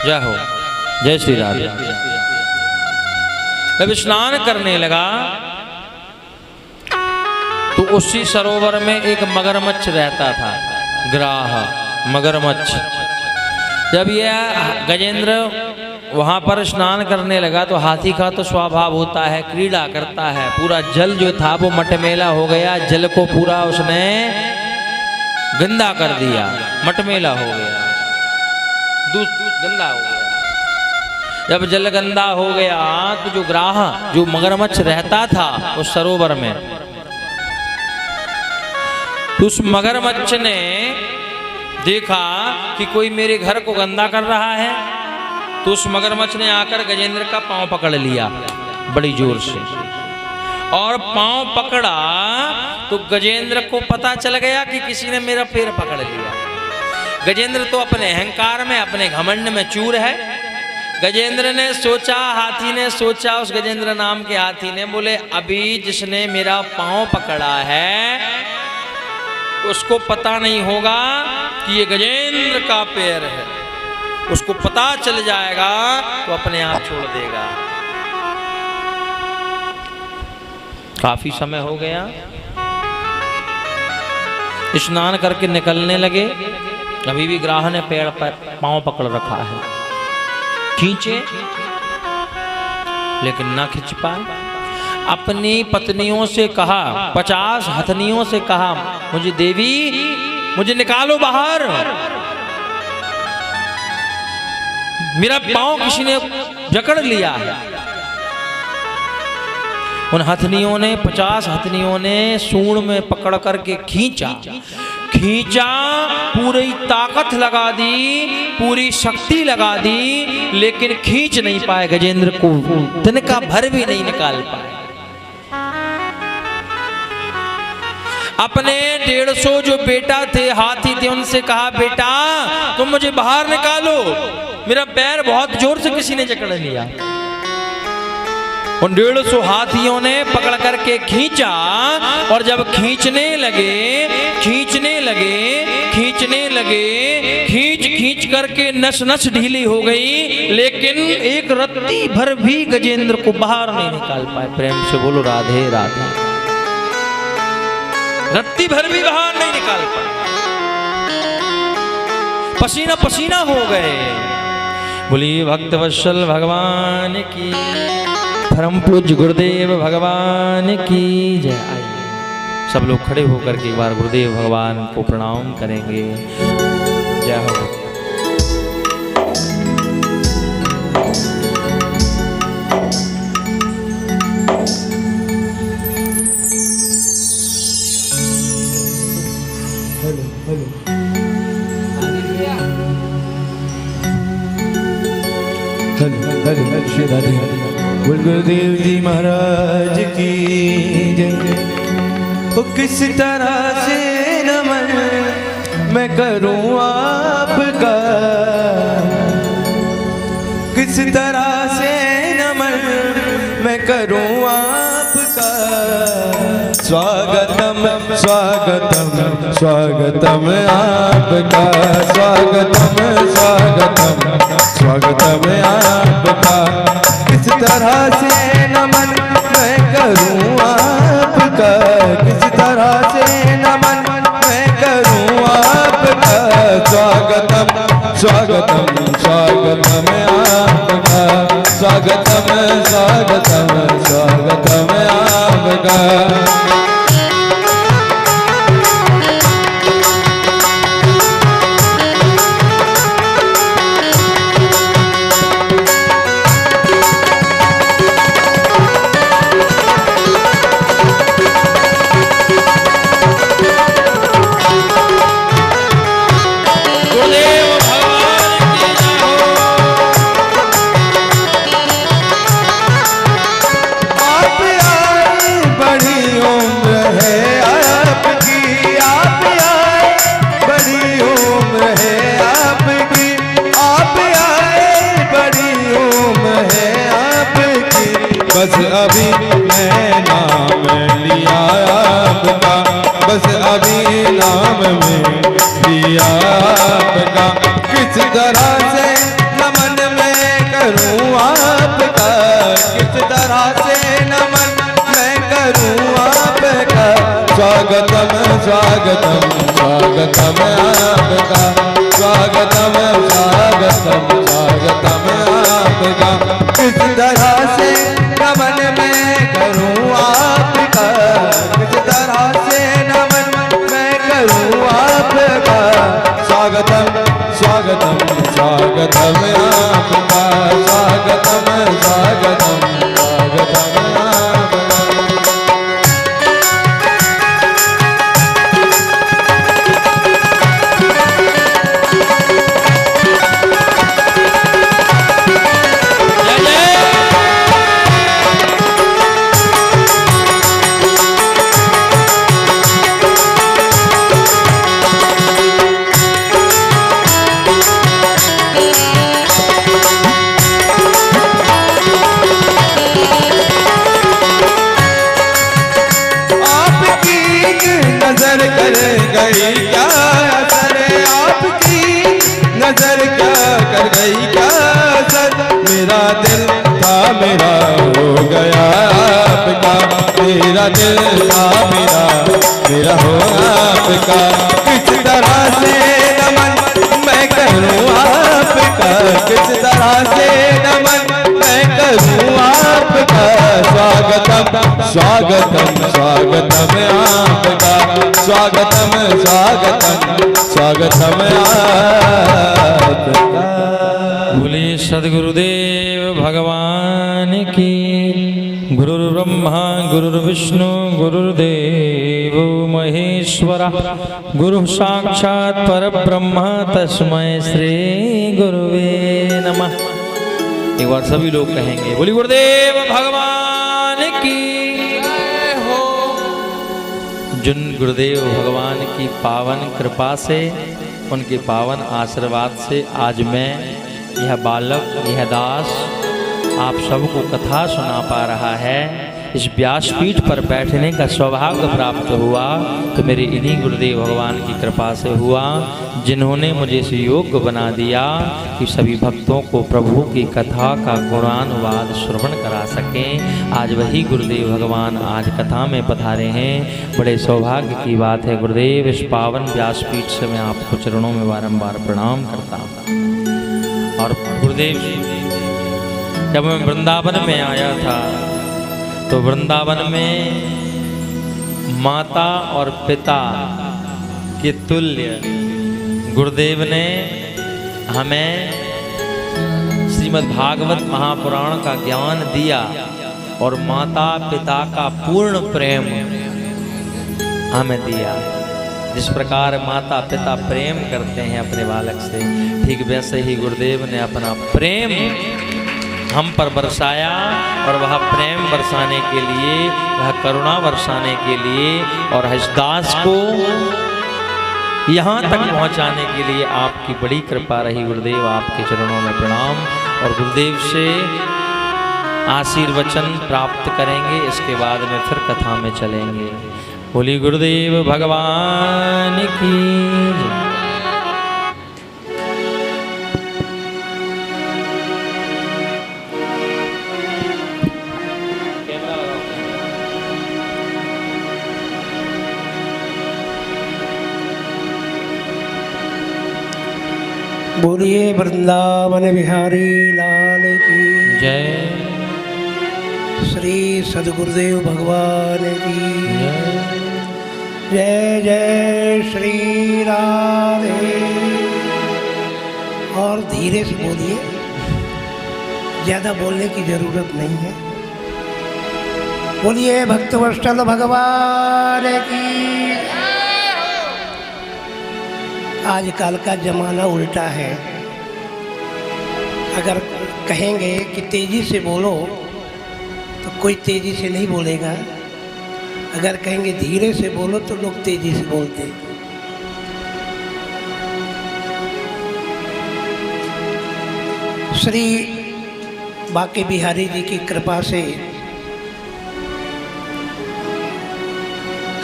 जय हो, जय श्री राम। जब स्नान करने लगा उसी सरोवर में एक मगरमच्छ रहता था, ग्राह मगरमच्छ। जब यह गजेंद्र वहाँ पर स्नान करने लगा तो हाथी का तो स्वभाव होता है, क्रीड़ा करता है। पूरा जल जो था वो मटमेला हो गया, जल को पूरा उसने गंदा कर दिया, मटमेला हो गया, दूध गंदा हो गया। जब जल गंदा हो गया तो जो ग्राह, जो मगरमच्छ रहता था उस सरोवर में, तो उस मगरमच्छ ने देखा कि कोई मेरे घर को गंदा कर रहा है, तो उस मगरमच्छ ने आकर गजेंद्र का पांव पकड़ लिया बड़ी जोर से, और पांव पकड़ा तो गजेंद्र को पता चल गया कि किसी ने मेरा पैर पकड़ लिया। गजेंद्र तो अपने अहंकार में, अपने घमंड में चूर है। गजेंद्र ने सोचा, हाथी ने सोचा, उस गजेंद्र नाम के हाथी ने, बोले अभी जिसने मेरा पांव पकड़ा है उसको पता नहीं होगा कि ये गजेंद्र का पैर है। उसको पता चल जाएगा तो अपने आप छोड़ देगा। काफी समय हो गया, स्नान करके निकलने लगे, अभी भी ग्राह ने पैर पर पांव पकड़ रखा है। खींचे लेकिन ना खींच पाए। अपनी पत्नियों से कहा, 50 हथनियों से कहा, मुझे देवी, मुझे निकालो बाहर, मेरा पांव किसी ने जकड़ लिया है। उन हथनियों ने, 50 हथनियों ने सूंड में पकड़ करके खींचा, पूरी ताकत लगा दी, पूरी शक्ति लगा दी, लेकिन खींच नहीं पाए गजेंद्र को, तिनका भर भी नहीं निकाल पाए। अपने 150 जो बेटा थे, हाथी थे, उनसे कहा, बेटा तुम मुझे बाहर निकालो, मेरा पैर बहुत जोर से किसी ने जकड़ लिया। उन 150 हाथियों ने पकड़ करके खींचा, और जब खींचने लगे, खींच करके नस नस ढीली हो गई, लेकिन एक रत्ती भर भी गजेंद्र को बाहर नहीं निकाल पाए। प्रेम से बोलो राधे राधे। रत्ती भर भी बाहर नहीं निकाल पाए, पसीना पसीना हो गए। बोलिए भक्तवत्सल भगवान की, परम पूज्य गुरुदेव भगवान की जय। आइए सब लोग खड़े होकर के एक बार गुरुदेव भगवान को प्रणाम करेंगे। जय हो। गुरुदेव जी महाराज की जय। वो किस तरह से नमन मैं करूं आपका, किस तरह से नमन मैं करूं आपका। स्वागतम स्वागतम स्वागतम आपका, स्वागतम स्वागतम स्वागतम आपका। किस तरह से नमन मैं करूं आपका, किस तरह से नमन मैं करूं आपका। स्वागतम स्वागतम स्वागतम आपका, स्वागतम स्वागतम स्वागतम आपका। बस अभी मैं नाम लिया आपका, बस अभी नाम में लिया आपका। किस तरह से नमन मैं करूं आपका, किस तरह से नमन मैं करूं आपका। स्वागतम स्वागतम स्वागतम आपका, स्वागतम स्वागतम स्वागतम आपका। किस तरह से नमन मैं करूं आपका, किस तरह से नमन मैं करूं आपका। स्वागतम स्वागतम स्वागतम आपका, स्वागतम स्वागतम स्वागतम आपका। नजर कर गई क्या असर, आपकी नजर क्या कर गई क्या असर। मेरा दिल था मेरा हो गया आपका, मेरा दिल था मेरा हो आपका। किस तरह से नमन मैं करूं आपका, किस तरह से नमन मैं करूं आपका। स्वागतम स्वागतम स्वागतम आपका, स्वागतम स्वागतम स्वागतम आपका। बोलिए सद्गुरुदेव भगवान की। गुरुर्ब्रह्मा गुरुर्विष्णु गुरुर्देव महेश्वरा, गुरु साक्षात् परब्रह्म तस्मै श्री गुरुवे नमः। एक बार सभी लोग कहेंगे बोलिए गुरुदेव भगवान की जय हो। जिन गुरुदेव भगवान की पावन कृपा से, उनके पावन आशीर्वाद से आज मैं यह बालक, यह दास आप सबको कथा सुना पा रहा है। इस व्यासपीठ पर बैठने का सौभाग्य प्राप्त हुआ तो मेरे इन्हीं गुरुदेव भगवान की कृपा से हुआ, जिन्होंने मुझे इस योग्य बना दिया कि सभी भक्तों को प्रभु की कथा का गुणानुवाद श्रवण करा सकें। आज वही गुरुदेव भगवान आज कथा में पधारे हैं। बड़े सौभाग्य की बात है गुरुदेव। इस पावन व्यासपीठ से मैं आपको चरणों में बारंबार प्रणाम करता हूँ। और गुरुदेव जब मैं वृंदावन में आया था तो वृंदावन में माता और पिता के तुल्य गुरुदेव ने हमें श्रीमद् भागवत महापुराण का ज्ञान दिया और माता पिता का पूर्ण प्रेम हमें दिया। जिस प्रकार माता पिता प्रेम करते हैं अपने बालक से, ठीक वैसे ही गुरुदेव ने अपना प्रेम हम पर बरसाया और वह प्रेम बरसाने के लिए, वह करुणा बरसाने के लिए और हरिदास को यहाँ तक पहुँचाने के लिए आपकी बड़ी कृपा रही गुरुदेव। आपके चरणों में प्रणाम। और गुरुदेव से आशीर्वचन प्राप्त करेंगे, इसके बाद में फिर कथा में चलेंगे। बोली गुरुदेव भगवान की जय। बोलिए वृंदावन बिहारी लाल की जय। श्री सद्गुरुदेव भगवान की जय। जय श्री राधे। और धीरे से बोलिए, ज़्यादा बोलने की ज़रूरत नहीं है। बोलिए भक्तवत्सल भगवान की। आजकल का ज़माना उल्टा है। अगर कहेंगे कि तेज़ी से बोलो तो कोई तेज़ी से नहीं बोलेगा, अगर कहेंगे धीरे से बोलो तो लोग तेज़ी से बोलते हैं। श्री बांके बिहारी जी की कृपा से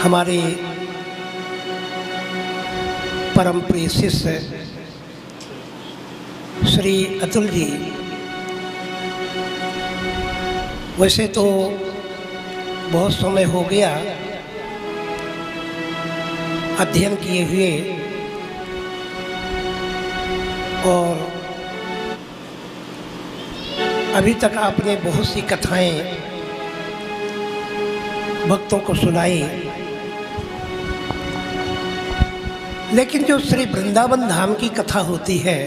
हमारे परम प्रिय शिष्य श्री अतुल जी, वैसे तो बहुत समय हो गया अध्ययन किए हुए और अभी तक आपने बहुत सी कथाएं भक्तों को सुनाई, लेकिन जो श्री वृंदावन धाम की कथा होती है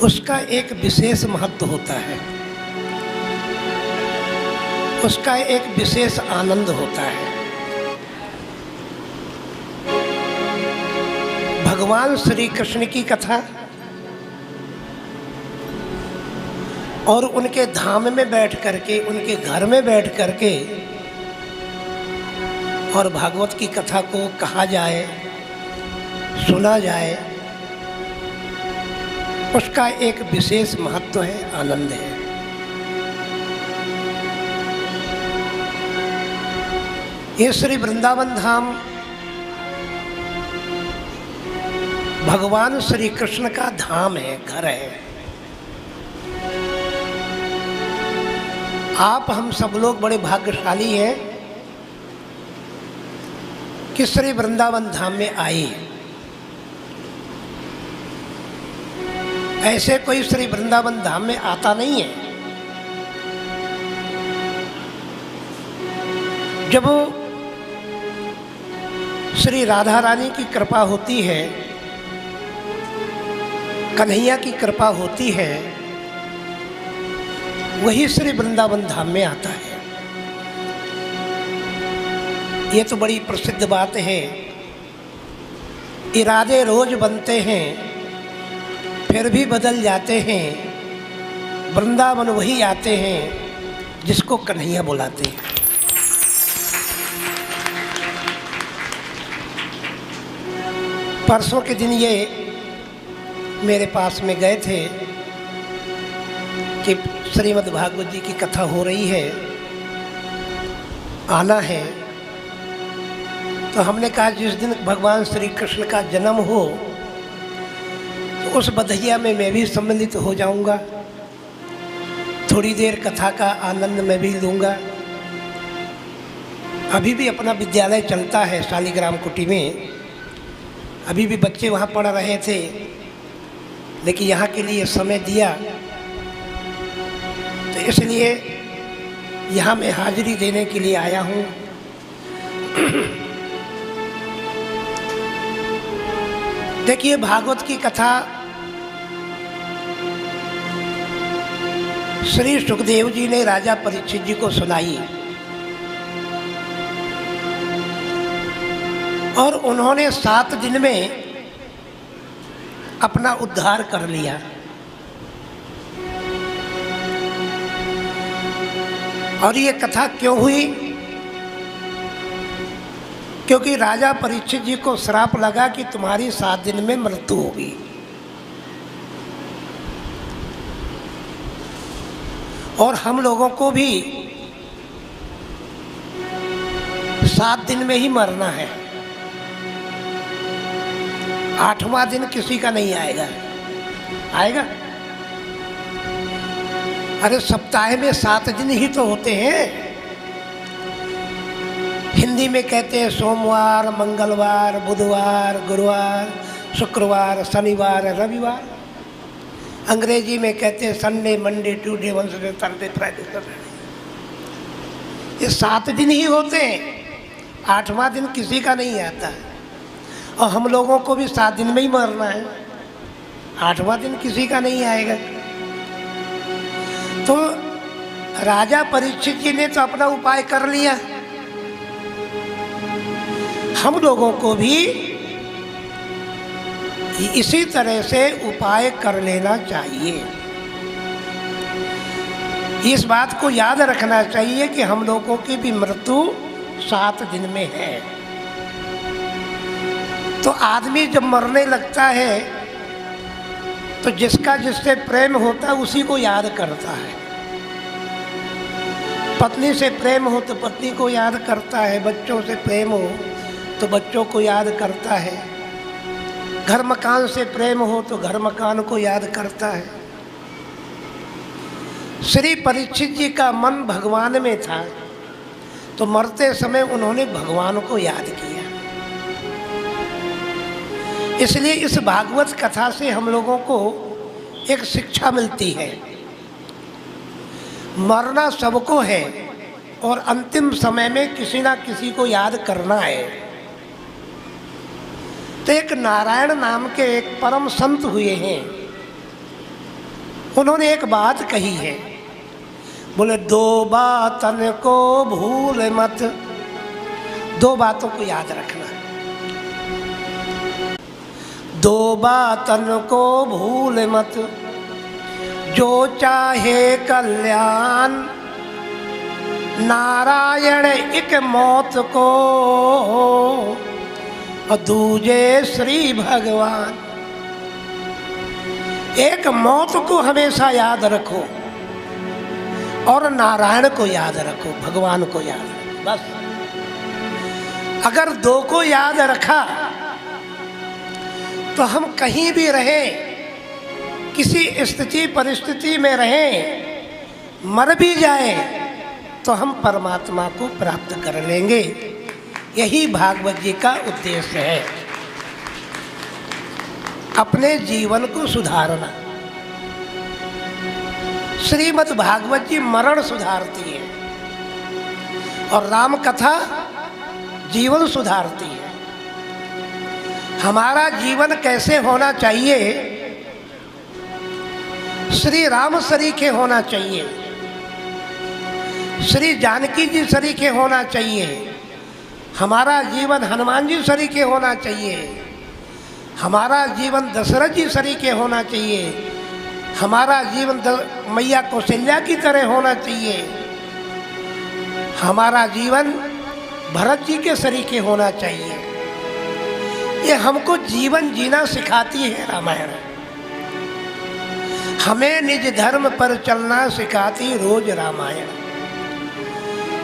उसका एक विशेष महत्व होता है, उसका एक विशेष आनंद होता है। भगवान श्री कृष्ण की कथा और उनके धाम में बैठ करके, उनके घर में बैठ करके और भागवत की कथा को कहा जाए, सुना जाए, उसका एक विशेष महत्व है, आनंद है। ये श्री वृंदावन धाम भगवान श्री कृष्ण का धाम है, घर है। आप हम सब लोग बड़े भाग्यशाली हैं कि श्री वृंदावन धाम में आए। ऐसे कोई श्री वृंदावन धाम में आता नहीं है। जब श्री राधा रानी की कृपा होती है, कन्हैया की कृपा होती है, वही श्री वृंदावन धाम में आता है। ये तो बड़ी प्रसिद्ध बात है। इरादे रोज बनते हैं फिर भी बदल जाते हैं, वृंदावन वही आते हैं जिसको कन्हैया बुलाते हैं। परसों के दिन ये मेरे पास में गए थे कि श्रीमद् भागवत जी की कथा हो रही है, आना है। तो हमने कहा जिस दिन भगवान श्री कृष्ण का जन्म हो तो उस बधैया में मैं भी सम्मिलित हो जाऊंगा, थोड़ी देर कथा का आनंद मैं भी लूँगा। अभी भी अपना विद्यालय चलता है शालिग्राम कुटी में, अभी भी बच्चे वहाँ पढ़ रहे थे, लेकिन यहाँ के लिए समय दिया तो इसलिए यहाँ मैं हाजिरी देने के लिए आया हूँ। देखिए, भागवत की कथा श्री सुखदेव जी ने राजा परीक्षित जी को सुनाई और उन्होंने 7 दिन में अपना उद्धार कर लिया। और ये कथा क्यों हुई? क्योंकि राजा परीक्षित जी को श्राप लगा कि तुम्हारी 7 दिन में मृत्यु होगी। और हम लोगों को भी 7 दिन में ही मरना है, 8वां दिन किसी का नहीं आएगा। आएगा? अरे सप्ताह में 7 दिन ही तो होते हैं। हिंदी में कहते हैं सोमवार, मंगलवार, बुधवार, गुरुवार, शुक्रवार, शनिवार, रविवार। अंग्रेजी में कहते हैं Sunday, Monday, Tuesday, Wednesday, Thursday, Friday, Saturday. ये 7 दिन ही होते हैं, 8वां दिन किसी का नहीं आता है। और हम लोगों को भी 7 दिन में ही मरना है, 8वां दिन किसी का नहीं आएगा। तो राजा परीक्षित जी ने तो अपना उपाय कर लिया, हम लोगों को भी इसी तरह से उपाय कर लेना चाहिए। इस बात को याद रखना चाहिए कि हम लोगों की भी मृत्यु 7 दिन में है। तो आदमी जब मरने लगता है तो जिसका जिससे प्रेम होता है उसी को याद करता है। पत्नी से प्रेम हो तो पत्नी को याद करता है, बच्चों से प्रेम हो तो बच्चों को याद करता है, घर मकान से प्रेम हो तो घर मकान को याद करता है। श्री परीक्षित जी का मन भगवान में था, तो मरते समय उन्होंने भगवान को याद किया। इसलिए इस भागवत कथा से हम लोगों को एक शिक्षा मिलती है, मरना सबको है और अंतिम समय में किसी ना किसी को याद करना है। तो एक नारायण नाम के एक परम संत हुए हैं, उन्होंने एक बात कही है, बोले दो बातन को भूल मत, दो बातों को याद रखना, दो बातन को भूल मत, जो चाहे कल्याण, नारायण एक मौत को और दूजे श्री भगवान। एक मौत को हमेशा याद रखो और नारायण को याद रखो, भगवान को याद रखो, बस। अगर दो को याद रखा तो हम कहीं भी रहें, किसी स्थिति परिस्थिति में रहें, मर भी जाए तो हम परमात्मा को प्राप्त कर लेंगे। यही भागवत जी का उद्देश्य है, अपने जीवन को सुधारना। श्रीमद् भागवत जी मरण सुधारती है और राम कथा जीवन सुधारती है। हमारा जीवन कैसे होना चाहिए? श्री राम सरीखे होना चाहिए, श्री जानकी जी सरीखे होना चाहिए, हमारा जीवन हनुमान जी सरीखे होना चाहिए, हमारा जीवन दशरथ जी सरीखे होना चाहिए, हमारा जीवन मैया कौशल्या की तरह होना चाहिए, हमारा जीवन भरत जी के सरीखे होना चाहिए। ये हमको जीवन जीना सिखाती है रामायण। हमें निज धर्म पर चलना सिखाती रोज रामायण।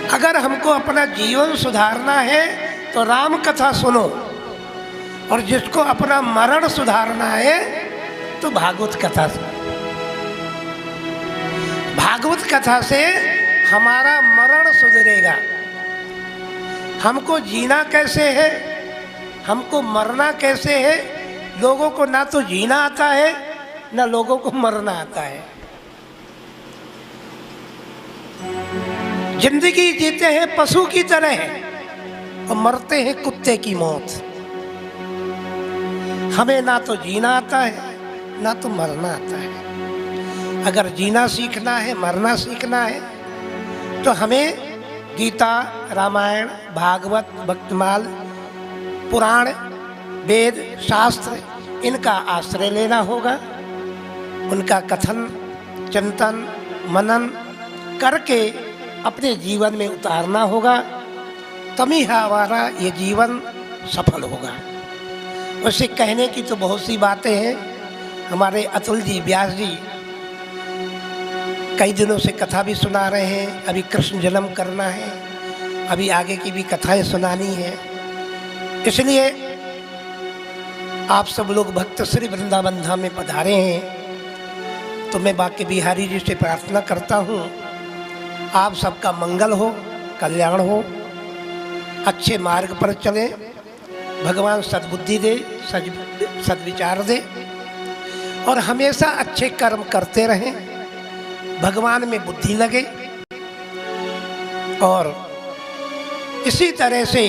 अगर हमको अपना जीवन सुधारना है तो राम कथा सुनो, और जिसको अपना मरण सुधारना है तो भागवत कथा सुनो। भागवत कथा से हमारा मरण सुधरेगा। हमको जीना कैसे है, हमको मरना कैसे है। लोगों को ना तो जीना आता है ना लोगों को मरना आता है। जिंदगी जीते हैं पशु की तरह और मरते हैं कुत्ते की मौत। हमें ना तो जीना आता है ना तो मरना आता है। अगर जीना सीखना है, मरना सीखना है, तो हमें गीता, रामायण, भागवत, भक्तमाल, पुराण, वेद, शास्त्र, इनका आश्रय लेना होगा। उनका कथन, चिंतन, मनन करके अपने जीवन में उतारना होगा, तभी हमारा ये जीवन सफल होगा। वैसे कहने की तो बहुत सी बातें हैं। हमारे अतुल जी, व्यास जी कई दिनों से कथा भी सुना रहे हैं। अभी कृष्ण जन्म करना है, अभी आगे की भी कथाएं सुनानी है। इसलिए आप सब लोग भक्त श्री वृंदावन धाम में पधारे हैं, तो मैं बांके बिहारी जी से प्रार्थना करता हूँ आप सबका मंगल हो, कल्याण हो, अच्छे मार्ग पर चलें, भगवान सद्बुद्धि दे, सद्विचार दे और हमेशा अच्छे कर्म करते रहें, भगवान में बुद्धि लगे। और इसी तरह से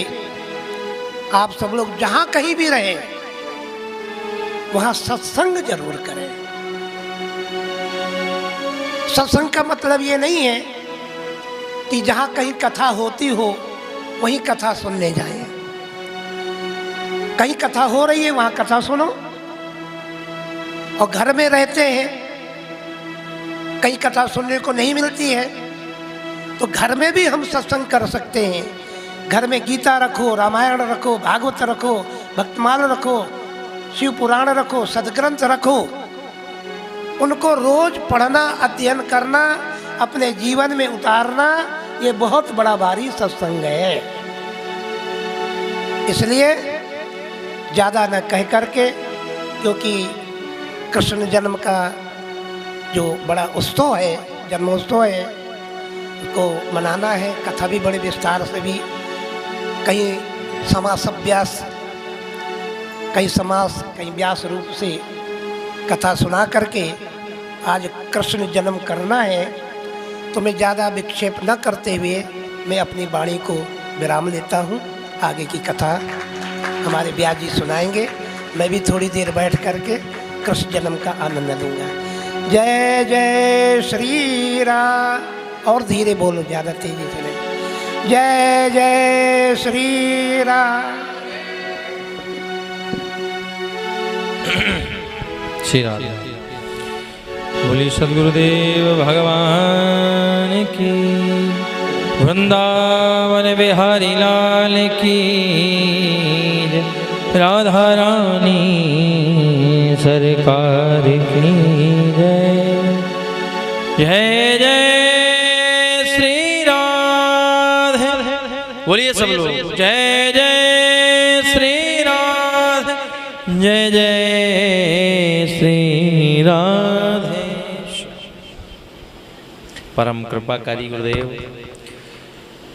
आप सब लोग जहाँ कहीं भी रहें वहाँ सत्संग जरूर करें। सत्संग का मतलब ये नहीं है कि जहाँ कहीं कथा होती हो वहीं कथा सुनने जाएं। कहीं कथा हो रही है वहाँ कथा सुनो, और घर में रहते हैं कहीं कथा सुनने को नहीं मिलती है तो घर में भी हम सत्संग कर सकते हैं। घर में गीता रखो, रामायण रखो, भागवत रखो, भक्तमाल रखो, शिव पुराण रखो, सदग्रंथ रखो। उनको रोज पढ़ना, अध्ययन करना, अपने जीवन में उतारना, ये बहुत बड़ा भारी सत्संग है। इसलिए ज़्यादा न कह करके, क्योंकि कृष्ण जन्म का जो बड़ा उत्सव है, जन्मोत्सव है, को मनाना है। कथा भी बड़े विस्तार से भी, कहीं समास व्यास, कहीं समास, कहीं व्यास रूप से कथा सुना करके आज कृष्ण जन्म करना है। तो मैं ज़्यादा विक्षेप न करते हुए मैं अपनी वाणी को विराम लेता हूँ। आगे की कथा हमारे व्यास जी सुनाएंगे। मैं भी थोड़ी देर बैठ करके कृष्ण जन्म का आनंद लूँगा। जय जय श्री राम। और धीरे बोलो, ज़्यादा तेजी से नहीं। जय जय श्री राम। श्री राम। बोली सद्गुरुदेव भगवान की, वृंदावन बिहारी लाल की, राधा रानी सरकार की जय। जय जय श्री राधे। बोलिए सब लोग, जय जय श्री राधे, जय जय श्री राधे। परम कृपाकारी गुरुदेव,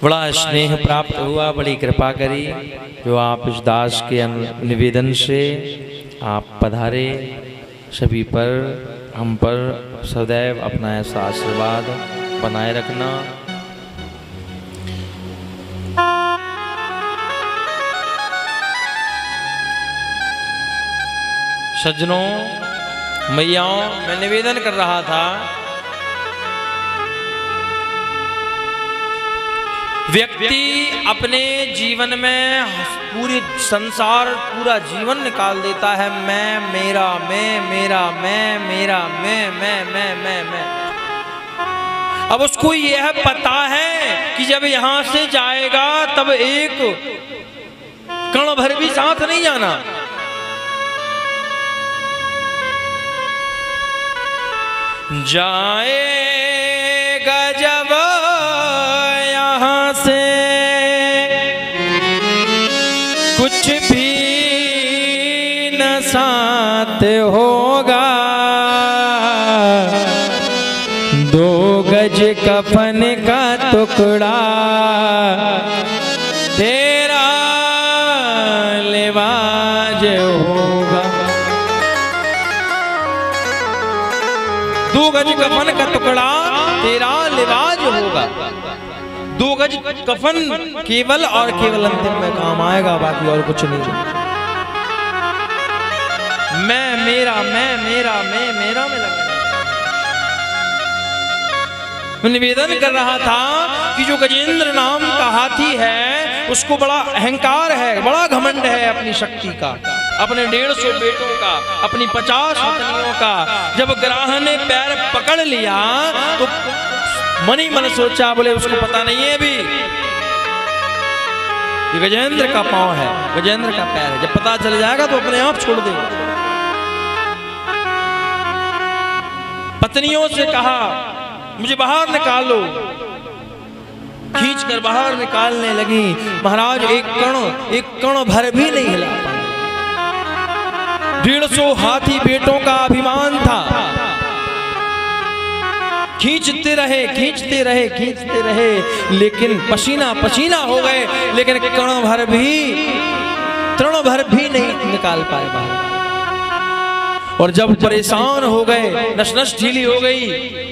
बड़ा स्नेह प्राप्त हुआ, बड़ी कृपा करी जो आप इस दास के निवेदन से आप पधारे। सभी पर, हम पर सदैव अपना ऐसा आशीर्वाद बनाए रखना। सज्जनों, मैयाओं, मैं निवेदन कर रहा था, व्यक्ति अपने जीवन में पूरी संसार, पूरा जीवन निकाल देता है मैं, मेरा, मैं, मेरा, मैं, मेरा, मैं। अब उसको यह पता है कि जब यहां से जाएगा तब एक कण भर भी साथ नहीं जाना। जाएगा जब से कुछ भी न साथ होगा, 2 गज कफन का टुकड़ा तेरा लिबाज होगा। 2 गज कफन का टुकड़ा तेरा लिबाज होगा। 2 गज कफन केवल और केवल अंतिम में काम आएगा, बाकी और कुछ नहीं। मैं, मेरा, मैं, मेरा, मैं, मेरा में लगा। मैं निवेदन कर रहा था कि जो गजेंद्र नाम का हाथी है उसको बड़ा अहंकार है, बड़ा घमंड है अपनी शक्ति का, अपने 150 बेटों का, अपनी 50 पत्नियों का। जब ग्राह ने पैर पकड़ लिया तो मन ही मन सोचा, बोले उसको पता नहीं है अभी ये गजेंद्र का पांव है, गजेंद्र का पैर है। जब पता चल जाएगा तो अपने आप छोड़ देगा। पत्नियों से कहा मुझे बाहर निकालो, खींच कर बाहर निकालने लगी। महाराज एक कण भर भी नहीं हिला। 150 हाथी बेटों का अभिमान था। खींचते रहे, लेकिन पसीना पसीना हो गए, लेकिन तृण भर भी नहीं निकाल पाए बाहर। और जब परेशान हो गए, नस नस ढीली हो गई,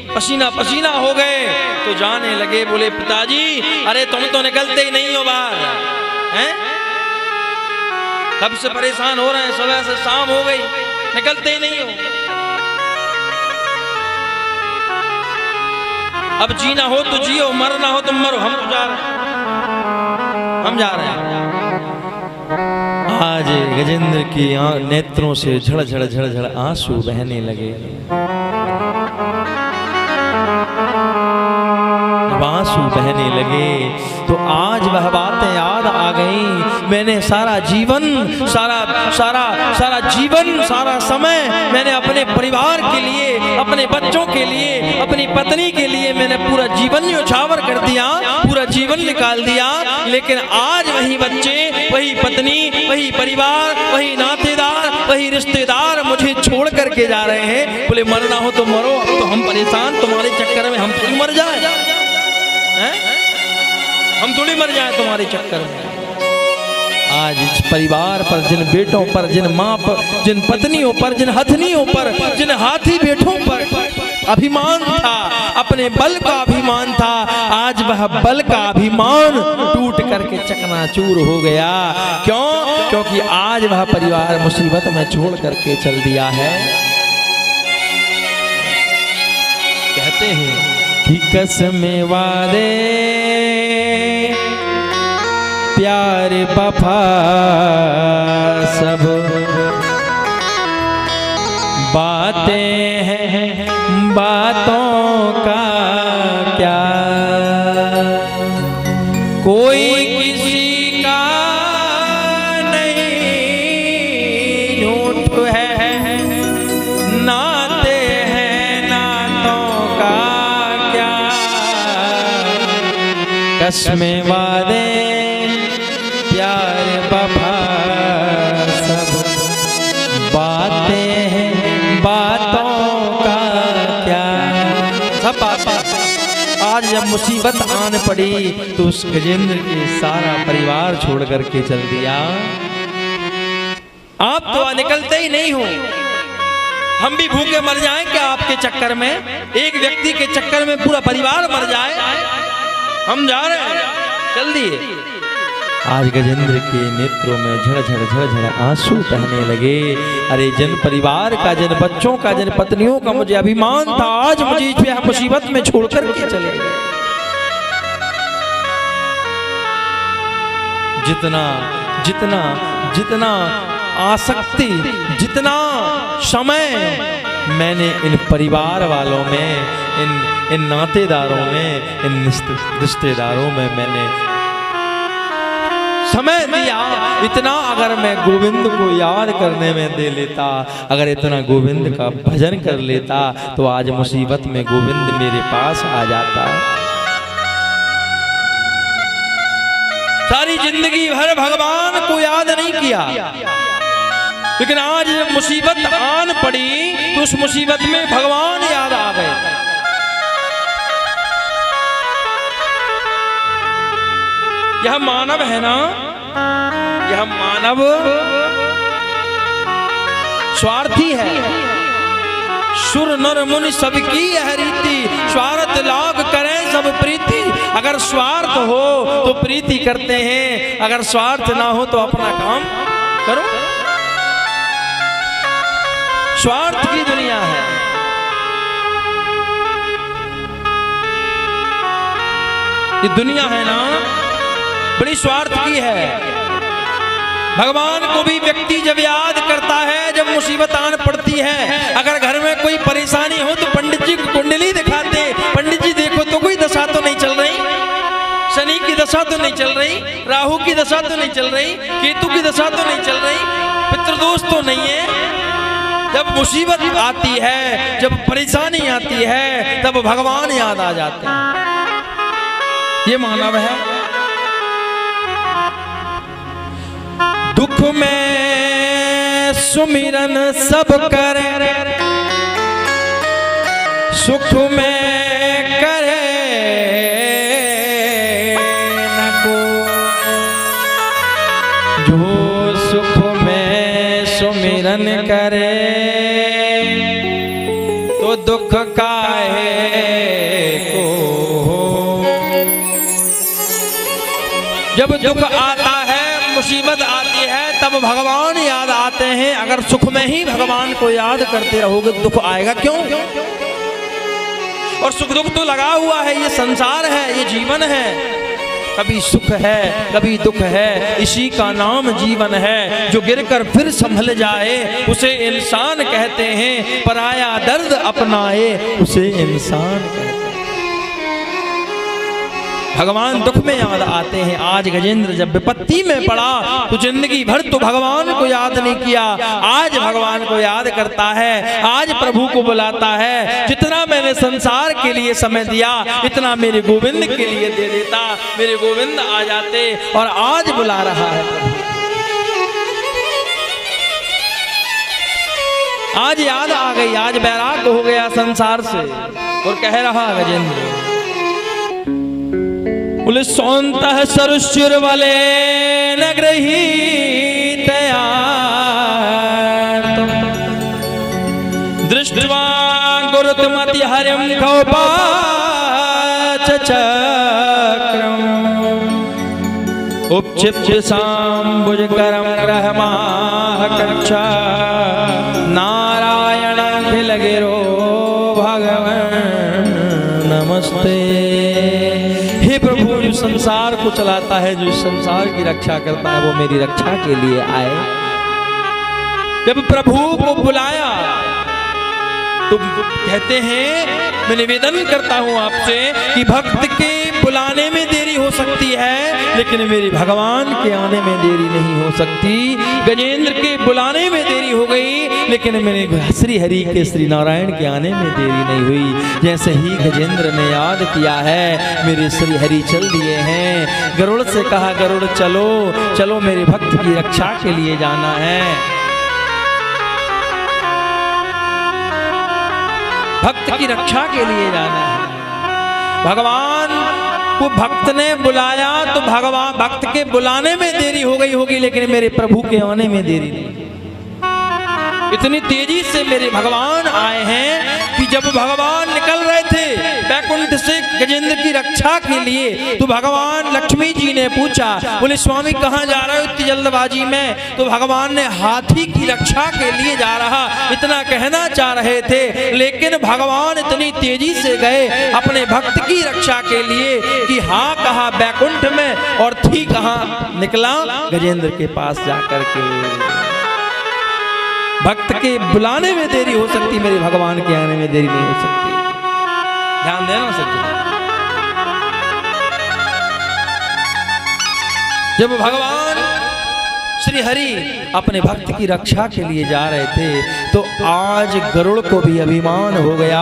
पसीना पसीना हो गए, तो जाने लगे, बोले पिताजी अरे तुम तो निकलते ही नहीं हो बाहर, हैं? कब से परेशान हो रहे हैं, सुबह से शाम हो गई, निकलते ही नहीं हो। अब जीना हो तो जियो, मरना हो तो मरो, हम तो जा रहे हैं, हम जा रहे हैं। आज गजेंद्र की नेत्रों से झड़ आंसू बहने लगे। आंसू बहने लगे तो आज वह बातें याद आ गई। मैंने सारा जीवन, सारा समय मैंने अपने परिवार के लिए, अपने बच्चों के लिए, अपनी पत्नी के लिए मैंने पूरा जीवन न्योछावर कर दिया, पूरा जीवन निकाल दिया। लेकिन आज वही बच्चे, वही पत्नी, वही परिवार, वही नातेदार, वही रिश्तेदार मुझे छोड़ करके जा रहे हैं। बोले मरना हो तो मरो, अब तो हम परेशान, तुम्हारे चक्कर में हम फिर मर जाए। हैं? हम थोड़ी मर जाए तुम्हारे चक्कर में। आज इस परिवार पर, जिन बेटों पर, जिन माँ पर, जिन पत्नियों पर, जिन हथनियों पर, जिन हाथी बेटों पर अभिमान था, अपने बल का अभिमान था, आज वह बल का अभिमान टूट करके चकनाचूर हो गया। क्यों? क्योंकि आज वह परिवार मुसीबत में छोड़ करके चल दिया है। कहते हैं कि कसमें वादे प्यार वफा सब बातें हैं, बातों का क्या, कोई किसी का नहीं झूठ है, नाते हैं नातों का क्या, कसमें वादे प्यार वफा सब बातें हैं, बातों का क्या, सब बातें। आज जब मुसीबत आन पड़ी तो उस गजेंद्र के सारा परिवार छोड़ करके चल दिया। आप तो निकलते ही नहीं हो। हम भी भूखे मर जाएं क्या आपके चक्कर में? एक व्यक्ति के चक्कर में पूरा परिवार मर जाए। हम जा रहे हैं, चल दिए। आज गजेंद्र के नेत्रों में झड़ झड़ आंसू बहने लगे। अरे जिन परिवार का, जिन बच्चों का, जिन पत्नियों का मुझे अभिमान था, आज मुझे इस मुसीबत में छोड़ करके चले गए। जितना जितना जितना आसक्ति, जितना समय मैंने इन परिवार वालों में, इन नातेदारों में, इन रिश्तेदारों में मैंने समय दिया, इतना अगर मैं गोविंद को याद करने में दे लेता, अगर इतना गोविंद का भजन कर लेता, तो आज मुसीबत में गोविंद मेरे पास आ जाता। सारी जिंदगी भर भगवान को याद नहीं किया, लेकिन आज जब मुसीबत आन पड़ी तो उस मुसीबत में भगवान याद आ गए। यह मानव है ना, यह मानव स्वार्थी है। सुर नर मुनि सबकी यह रीति, स्वार्थ लाग करें सब प्रीति। अगर स्वार्थ हो तो प्रीति करते हैं, अगर स्वार्थ ना हो तो अपना काम करो। स्वार्थ की दुनिया है। ये दुनिया है ना, बड़ी स्वार्थ की है। भगवान को भी व्यक्ति जब याद करता है, जब मुसीबत आन पड़ती है, अगर घर में कोई परेशानी हो तो पंडित जी को कुंडली दिखाते, पंडित जी देखो तो कोई दशा तो नहीं चल रही, शनि की दशा तो नहीं चल रही, राहु की दशा तो नहीं चल रही, केतु की दशा तो नहीं चल रही, पितृदोष तो नहीं है। जब मुसीबत आती है, जब परेशानी आती है, तब भगवान याद आ जाते हैं। ये मानव है। दुख में सुमिरन सब करे, सुख में करे न को, जो सुख में सुमिरन करे तो दुख काहे को। जब दुख आता है, मुसीबत आती है, तब भगवान याद आते हैं। अगर सुख में ही भगवान को याद करते रहोगे तो दुख आएगा क्यों? और सुख दुख तो लगा हुआ है, ये संसार है, ये जीवन है। कभी सुख है, कभी दुख है, इसी का नाम जीवन है। जो गिरकर फिर संभल जाए उसे इंसान कहते हैं, पराया दर्द अपनाए उसे इंसान कहते हैं। भगवान दुख में याद आते हैं। आज गजेंद्र जब विपत्ति में पड़ा तो जिंदगी भर तो भगवान को याद नहीं किया, आज भगवान को याद करता है, आज प्रभु को बुलाता है। जितना मैंने संसार के लिए समय दिया, इतना मेरे गोविंद के लिए दे देता, मेरे गोविंद आ जाते। और आज बुला रहा है प्रभु, आज याद आ गई, आज बैराग हो गया संसार से और कह रहा गजेंद्र बोले सौंतः सरुशिर वाले न गृहीतया दृष्ट्वा गुरुतमति हरिं कौपाच चक्रम् उपक्षिप्य सांबुजकरं ग्रहमाह कक्षा नारायण अखिल गिरो भगवान नमस्ते। हे प्रभु, जो संसार को चलाता है, जो संसार की रक्षा करता है, वो मेरी रक्षा के लिए आए। जब प्रभु को बुलाया तो कहते हैं, मैं निवेदन करता हूं आपसे कि भक्त के बुलाने में देरी हो सकती है, लेकिन मेरे भगवान के आने में देरी नहीं हो सकती। गजेंद्र के बुलाने में देरी हो गई, लेकिन मेरे श्री हरि के श्री नारायण के आने में देरी नहीं हुई। जैसे ही गजेंद्र ने याद किया है, मेरे श्री हरि चल दिए हैं। गरुड़ से कहा, गरुड़ चलो चलो, मेरे भक्त की रक्षा के लिए जाना है। भक्त की रक्षा के लिए जाना है। भगवान को भक्त ने बुलाया तो भगवान भक्त के बुलाने में देरी हो गई होगी, लेकिन मेरे प्रभु के आने में देरी नहीं। इतनी तेजी से मेरे भगवान आए हैं कि जब भगवान निकल रहे थे बैकुंठ से गजेंद्र की रक्षा के लिए, तो भगवान लक्ष्मी जी ने पूछा, बोले स्वामी कहाँ जा रहे हो इतनी जल्दबाजी में? तो भगवान ने हाथी की रक्षा के लिए जा रहा इतना कहना चाह रहे थे, लेकिन भगवान इतनी तेजी से गए अपने भक्त की रक्षा के लिए कि हाँ कहा बैकुंठ में और थी कहाँ, निकला गजेंद्र के पास जाकर के। भक्त के बुलाने में देरी हो सकती, मेरे भगवान के आने में देरी नहीं हो सकती। ध्यान देना सच्चा। जब भगवान श्री हरि अपने भक्त की रक्षा के लिए जा रहे थे, तो आज गरुड़ को भी अभिमान हो गया।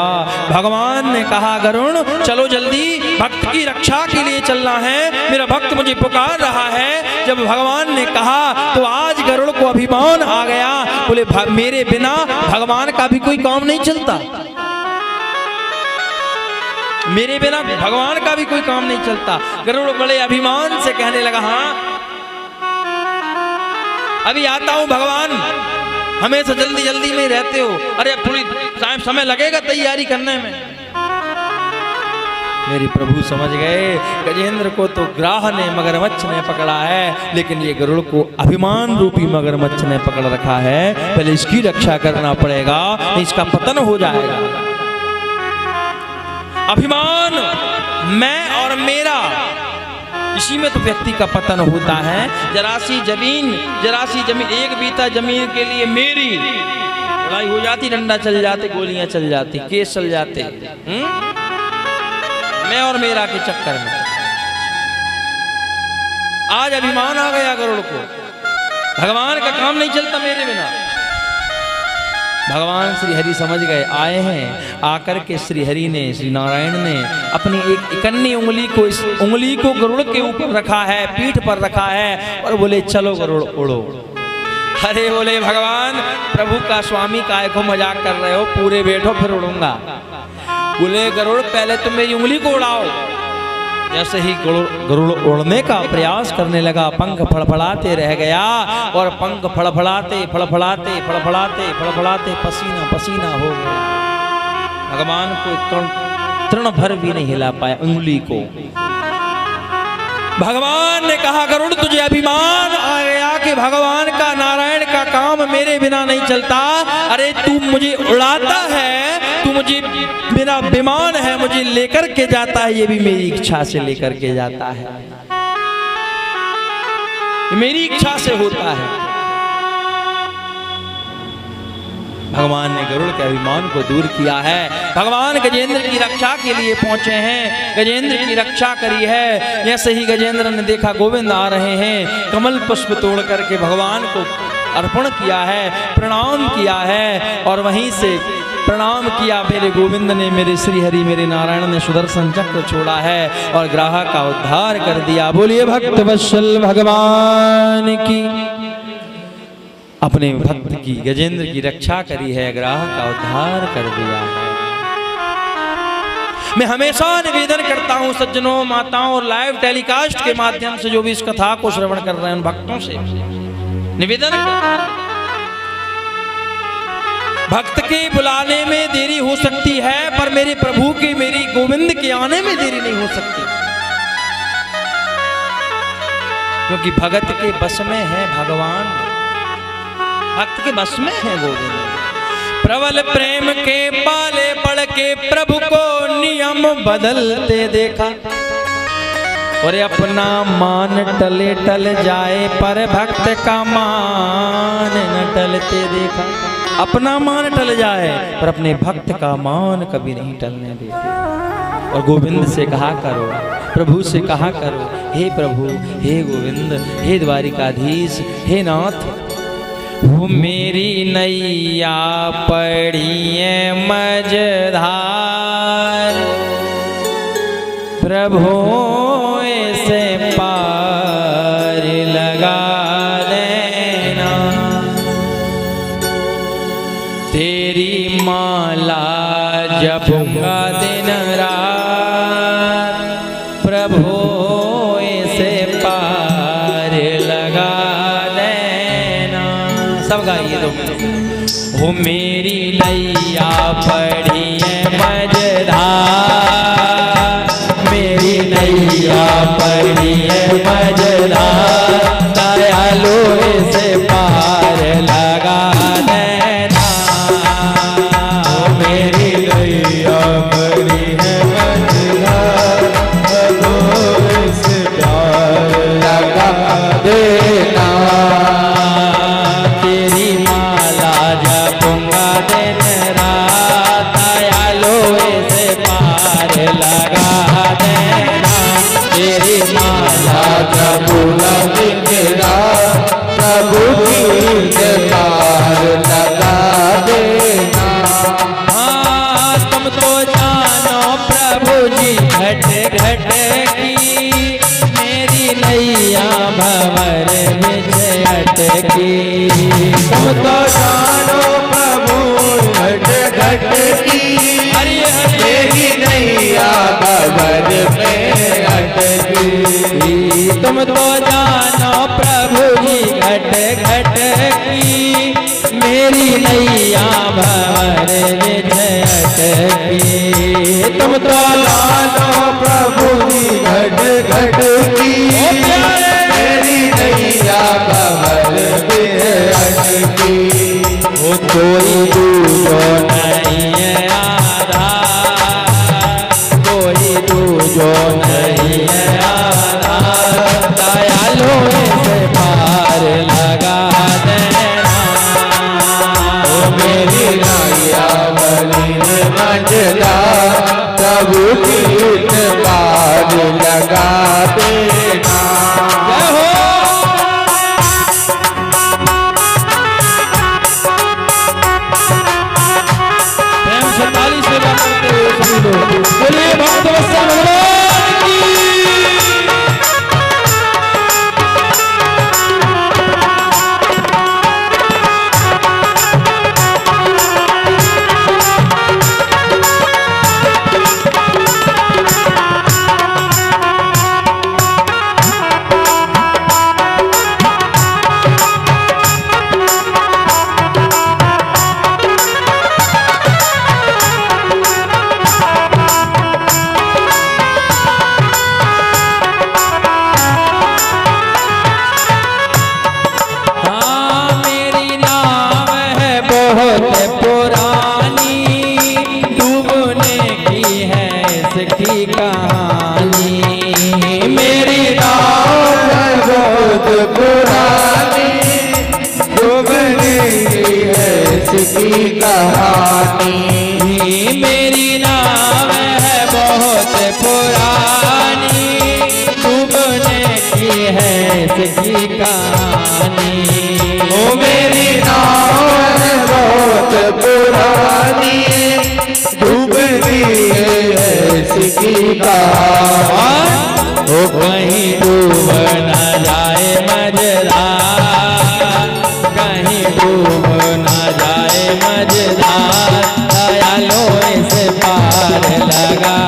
भगवान ने कहा, गरुड़ चलो जल्दी, भक्त की रक्षा के लिए चलना है, मेरा भक्त मुझे पुकार रहा है। जब भगवान ने कहा तो आज गरुड़ को अभिमान आ गया। बोले मेरे बिना भगवान का भी कोई काम नहीं चलता, मेरे बिना भगवान का भी कोई काम नहीं चलता। गरुड़ बड़े अभिमान से कहने लगा, हाँ अभी आता हूं भगवान, हमेशा जल्दी जल्दी में रहते हो, अरे अब थोड़ी समय लगेगा तैयारी करने में। मेरे प्रभु समझ गए गजेंद्र को तो ग्राह ने मगरमच्छ ने पकड़ा है, लेकिन ये गरुड़ को अभिमान रूपी मगरमच्छ ने पकड़ रखा है। पहले इसकी रक्षा करना पड़ेगा, इसका पतन हो जाएगा। अभिमान मैं और मेरा, इसी में तो व्यक्ति का पतन होता है। जरासी जमीन एक बीता जमीन के लिए मेरी लड़ाई हो जाती, डंडा चल जाते, गोलियां चल जाती, केस चल जाते, मैं और मेरा के चक्कर में। आज अभिमान आ गया गरुड़ को, भगवान का काम नहीं चलता मेरे बिना। भगवान श्री हरि समझ गए, आए हैं। आकर के श्री हरि ने, श्री नारायण ने अपनी एक इकन्नी उंगली को, इस उंगली को गरुड़ के ऊपर रखा है, पीठ पर रखा है, और बोले चलो गरुड़ उड़ो। अरे बोले भगवान, प्रभु का स्वामी काय को मजाक कर रहे हो, पूरे बैठो फिर उड़ूंगा। बोले गरुड़ पहले तुम मेरी उंगली को उड़ाओ। जैसे ही गरुड़ उड़ने का प्रयास करने लगा, पंख फड़फड़ाते रह गया, और पंख फड़फड़ाते फड़फड़ाते फड़फड़ाते फड़फड़ाते पसीना पसीना हो गया। भगवान को तृण भर भी नहीं हिला पाया उंगली को। भगवान ने कहा, गरुड़ तुझे अभिमान आ गया कि भगवान का, नारायण का काम मेरे बिना नहीं चलता। अरे तू मुझे उड़ाता है, तू मुझे मेरा विमान है, मुझे लेकर के जाता है, ये भी मेरी इच्छा से लेकर के जाता है, मेरी इच्छा से होता है। भगवान ने गरुड़ के अभिमान को दूर किया है। भगवान गजेंद्र की रक्षा के लिए पहुंचे हैं, गजेंद्र की रक्षा करी है। जैसे ही गजेंद्र ने देखा गोविंद आ रहे हैं, कमल पुष्प तोड़ करके भगवान को अर्पण किया है, प्रणाम किया है, और वहीं से प्रणाम किया मेरे गोविंद ने, मेरे श्री हरि, मेरे नारायण ने सुदर्शन चक्र छोड़ा है और ग्राह का उद्धार कर दिया। बोलिए भक्त वत्सल भगवान की। अपने भक्त की, गजेंद्र की रक्षा करी है, ग्राह का उद्धार कर दिया है। मैं हमेशा निवेदन करता हूं सज्जनों, माताओं और लाइव टेलीकास्ट के माध्यम से जो भी इस कथा को श्रवण कर रहे हैं उन भक्तों से निवेदन, भक्त के बुलाने में देरी हो सकती है पर मेरे प्रभु के, मेरी गोविंद के आने में देरी नहीं हो सकती, क्योंकि भगत के बस में है भगवान, भक्त के बस में है गोविंद। प्रबल प्रेम के पाले पड़ के प्रभु को नियम बदलते देखा, और अपना मान टले टल जाए पर भक्त का मान न टलते देखा। अपना मान टल जाए पर अपने भक्त का मान कभी नहीं टलने देते। और गोविंद से कहा करो, प्रभु से कहा करो, हे प्रभु, हे गोविंद, हे द्वारिकाधीश, हे नाथ, वो मेरी नैया पड़ी है मझधार, प्रभु ऐसे पार लगा देना। तेरी माला जपूंगा दिन रात, प्रभु ऐसे पार लगा देना। सब गाइए दो। वो मेरी नैया पड़ी है मझधार, मेरी नैया पड़ी है मझधार, दयालु ऐसे पार लगा देना। मेरी नैया पड़ी है मझधार, प्रभु से प्यार लगा देना। तेरी माला जपूंगा दिन रात, दयालु ऐसे पार लगा देना। तेरी माला जपूंगा दिन रात, प्रभु की पार लगा देना। हाँ, तुम तो जानो प्रभु जी घट घट की, मेरी नैया भंवर बिच अटकी। तुम तो जानो प्रभु घट घट की, हरि हरि मेरी नैया भंवर में अटकी। तुम तो जानो प्रभु जी घट घट की, मेरी नैया भंवर बिच अटकी। तुम तो जानो प्रभु जी घट घट की, मेरी नैया भंवर में अटकी। वो कोई दूजो नहीं है आधार, कोई दूजो नहीं है आधार, दयालु ऐसे पार लगा देना। ओ मेरी नैया बड़ी मझधार, प्रभु की पार लगा देना। जय हो। प्रेम से ताली से करते हुए सभी लोग बोलिए भक्त वत्सल भगवान की। की कहानी, मेरी नाव बहुत पुरानी, डूबने की है इसकी कहानी। मेरी नाव है बहुत पुरानी, डूबने की है इसकी कहानी। ओ मेरी नाव है बहुत पुरानी, डूबने है इसकी कहानी। ओ कहीं डूब न जाए मझधार, कहीं डूब न जाए मझधार, दयालु ऐसे पार लगा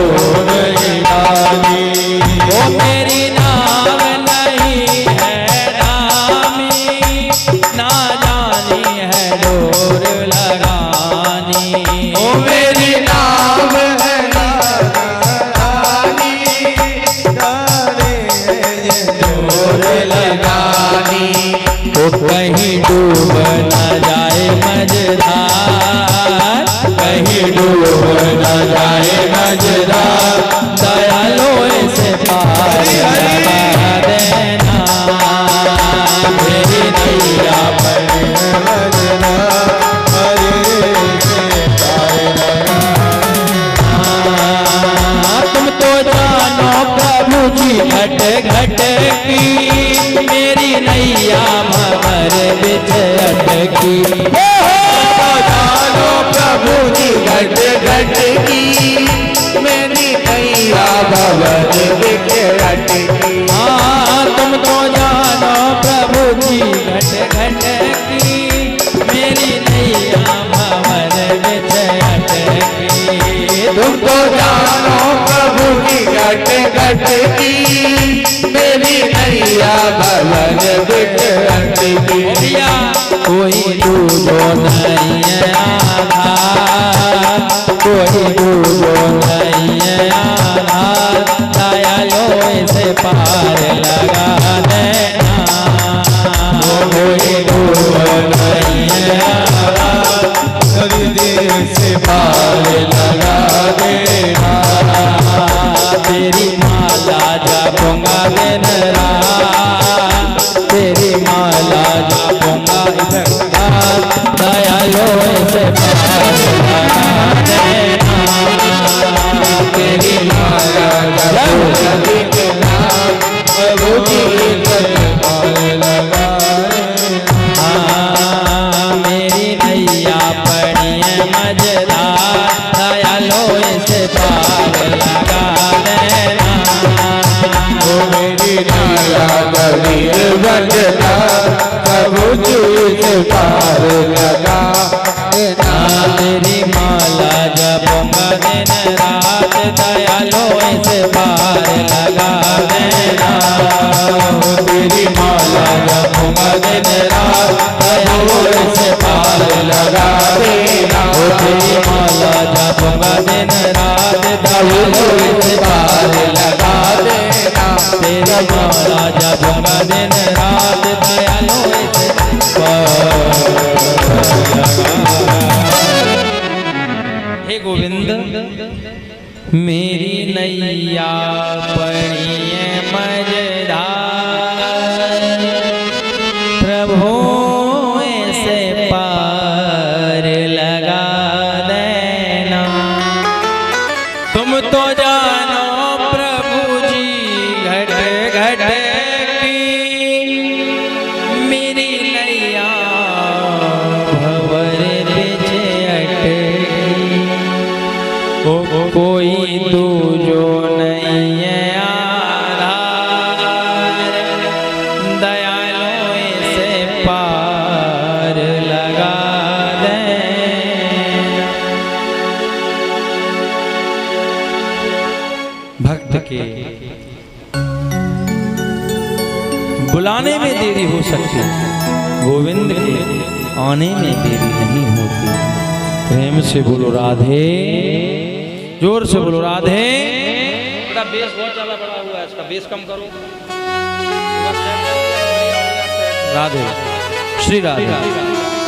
डोर डाली। वो मेरी नाव नहीं है रामी, ना जानी है डोर लगानी। ओ मेरी नाव है रानी, डाले ये डोर लगानी। तो कहीं डूब न जाए मझधार, कहीं डूब न जाए मझधार, दयालो से पार लगा देना। मेरी नैया बने मझधार, हरे से पार लगा। तुम तो जानो प्रभु जी घट घट की, मेरी नैया भंवर बिच अटकी। जानो प्रभु जी घट घट की, मेरी नैया भंवर बिच अटकी। हाँ तुम तो जानो प्रभु जी घट घट की, मेरी नैया भंवर बिच अटकी। तुम तो जानो प्रभु की घट घट की, मेरी नैया भंवर बिच अटकी। कोई दूजो नहीं है आधार, कोई दूजो नहीं है आधार, दयालो से पार लगा देना। कोई दूजो नहीं है आधार, हृदय से पार लगा देना। तेरी माला जपूंगा दिन रात, तेरी माला जपूंगा दिन रात, दयालो से पार लगा देना। तेरी माला जपूंगा दिन रात, प्रभु जी से पार लगा देना। मेरी नैया पड़ी है मझधार, दयालो से पार लगा देना। ओ मेरी नैया कबीर बजता, प्रभु जी से पार लगा देना। तेरी माला जपूंगा दिन रात, दयालो से पार लगा देना। तेरी माला जपूंगा दिन रात, प्रभु से पार लगा देना। तेरी माला जपूंगा दिन रात, प्रभु दयालो से पार लगा देना। तेरी माला जपूंगा दिन रात, दयालो से पार लगा। हे गोविंद मेरी नैया पड़ी है मझधार, प्रभु से पार लगा देना। तुम तो जानो प्रभु जी घट घट की, मेरी नैया भंवर बिच अटकी। कोई दूजो नहीं है आधार, दयालो से पार लगा दे। भक्त के बुलाने में देरी हो सकती, गोविंद के आने में देरी नहीं होती। प्रेम से बोलो राधे, जोर से बोलो राधे। बेटा बेस बहुत ज्यादा बड़ा हुआ है, इसका बेस कम करो। राधे, श्री राधे,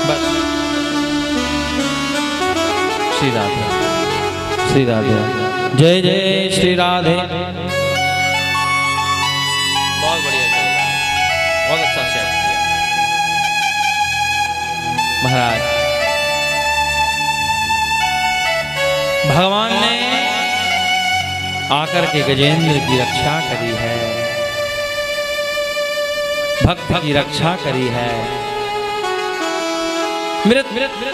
बस श्री राधे, श्री राधे, जय जय श्री राधे। बहुत बढ़िया चल रहा है, बहुत अच्छा सेट किया महाराज। भगवान ने आकर के गजेंद्र की रक्षा करी है, भक्त की रक्षा करी है।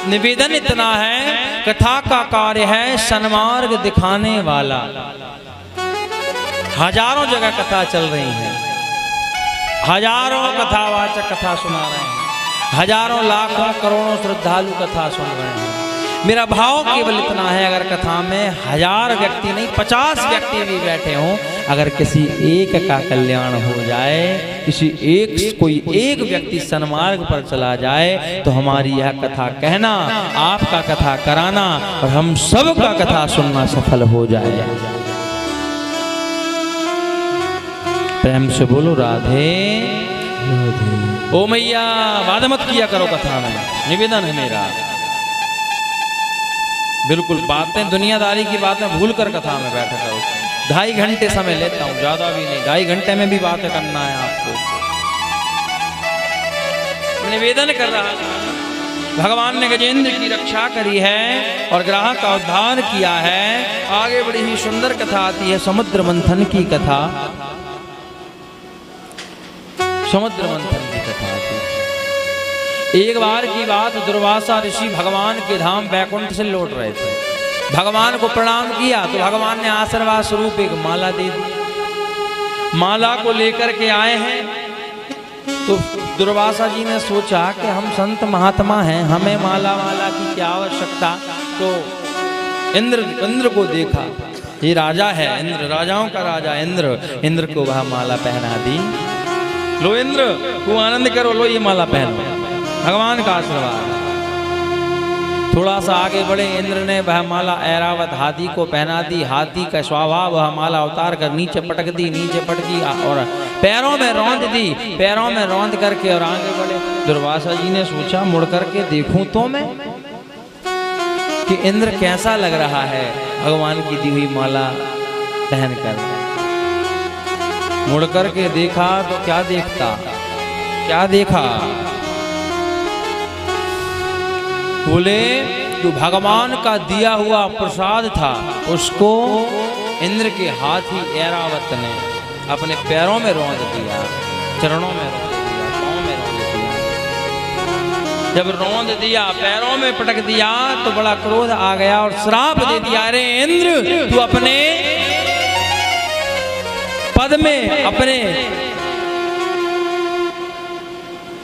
निवेदन इतना है, कथा का कार्य है सन्मार्ग दिखाने वाला। हजारों जगह कथा चल रही है, हजारों कथावाचक कथा सुना रहे हैं, हजारों लाखों करोड़ों श्रद्धालु कथा सुन रहे हैं, मेरा भाव केवल इतना है, अगर कथा में 1000 व्यक्ति नहीं 50 व्यक्ति भी बैठे हों, अगर किसी एक का कल्याण हो जाए, कोई एक व्यक्ति सन्मार्ग पर चला जाए, तो हमारी यह कथा कहना, आपका कथा कराना और हम सब का कथा सुनना सफल हो जाए। प्रेम से बोलो राधे राधे। ओ मैया वादा मत किया करो कथा में, निवेदन है मेरा। बिल्कुल बातें दुनियादारी की बातें भूल कर कथा में बैठा करो। 2.5 घंटे समय लेता हूँ, ज्यादा भी नहीं, 2.5 घंटे में भी बातें करना है आपको। निवेदन कर रहा था, भगवान ने गजेंद्र की रक्षा करी है और ग्राहक का उद्धार किया है। आगे बड़ी ही सुंदर कथा आती है, समुद्र मंथन की कथा। समुद्र मंथन की कथा आती है। एक बार की बात, दुर्वासा ऋषि भगवान के धाम बैकुंठ से लौट रहे थे। भगवान को प्रणाम किया तो भगवान ने आशीर्वाद स्वरूप एक माला दे दी। माला को लेकर के आए हैं तो दुर्वासा जी ने सोचा कि हम संत महात्मा हैं, हमें माला की क्या आवश्यकता। तो इंद्र को देखा, ये राजा है, इंद्र राजाओं का राजा इंद्र को वह माला पहना दी। लो इंद्र तू आनंद करो, लो ये माला पहनो, भगवान का आशीर्वाद। थोड़ा सा आगे बढ़े, इंद्र ने वह माला ऐरावत हाथी को पहना दी। हाथी का स्वभाव, वह माला उतार कर नीचे पटक दी और पैरों में रौंद दी। पैरों में रौंद करके और आगे बढ़े। दुर्वासा जी ने सोचा मुड़ करके देखूं तो मैं कि इंद्र कैसा लग रहा है भगवान की दी हुई माला पहनकर। मुड़ करके देखा तो क्या देखा, बोले जो भगवान का दिया हुआ प्रसाद था उसको इंद्र के हाथी ऐरावत ने अपने पैरों में रौंद दिया, चरणों में रौंद दिया, पांव में रौंद दिया। जब रौंद दिया, पैरों में पटक दिया तो बड़ा क्रोध आ गया और श्राप दे दिया, अरे इंद्र तू अपने पद में, अपने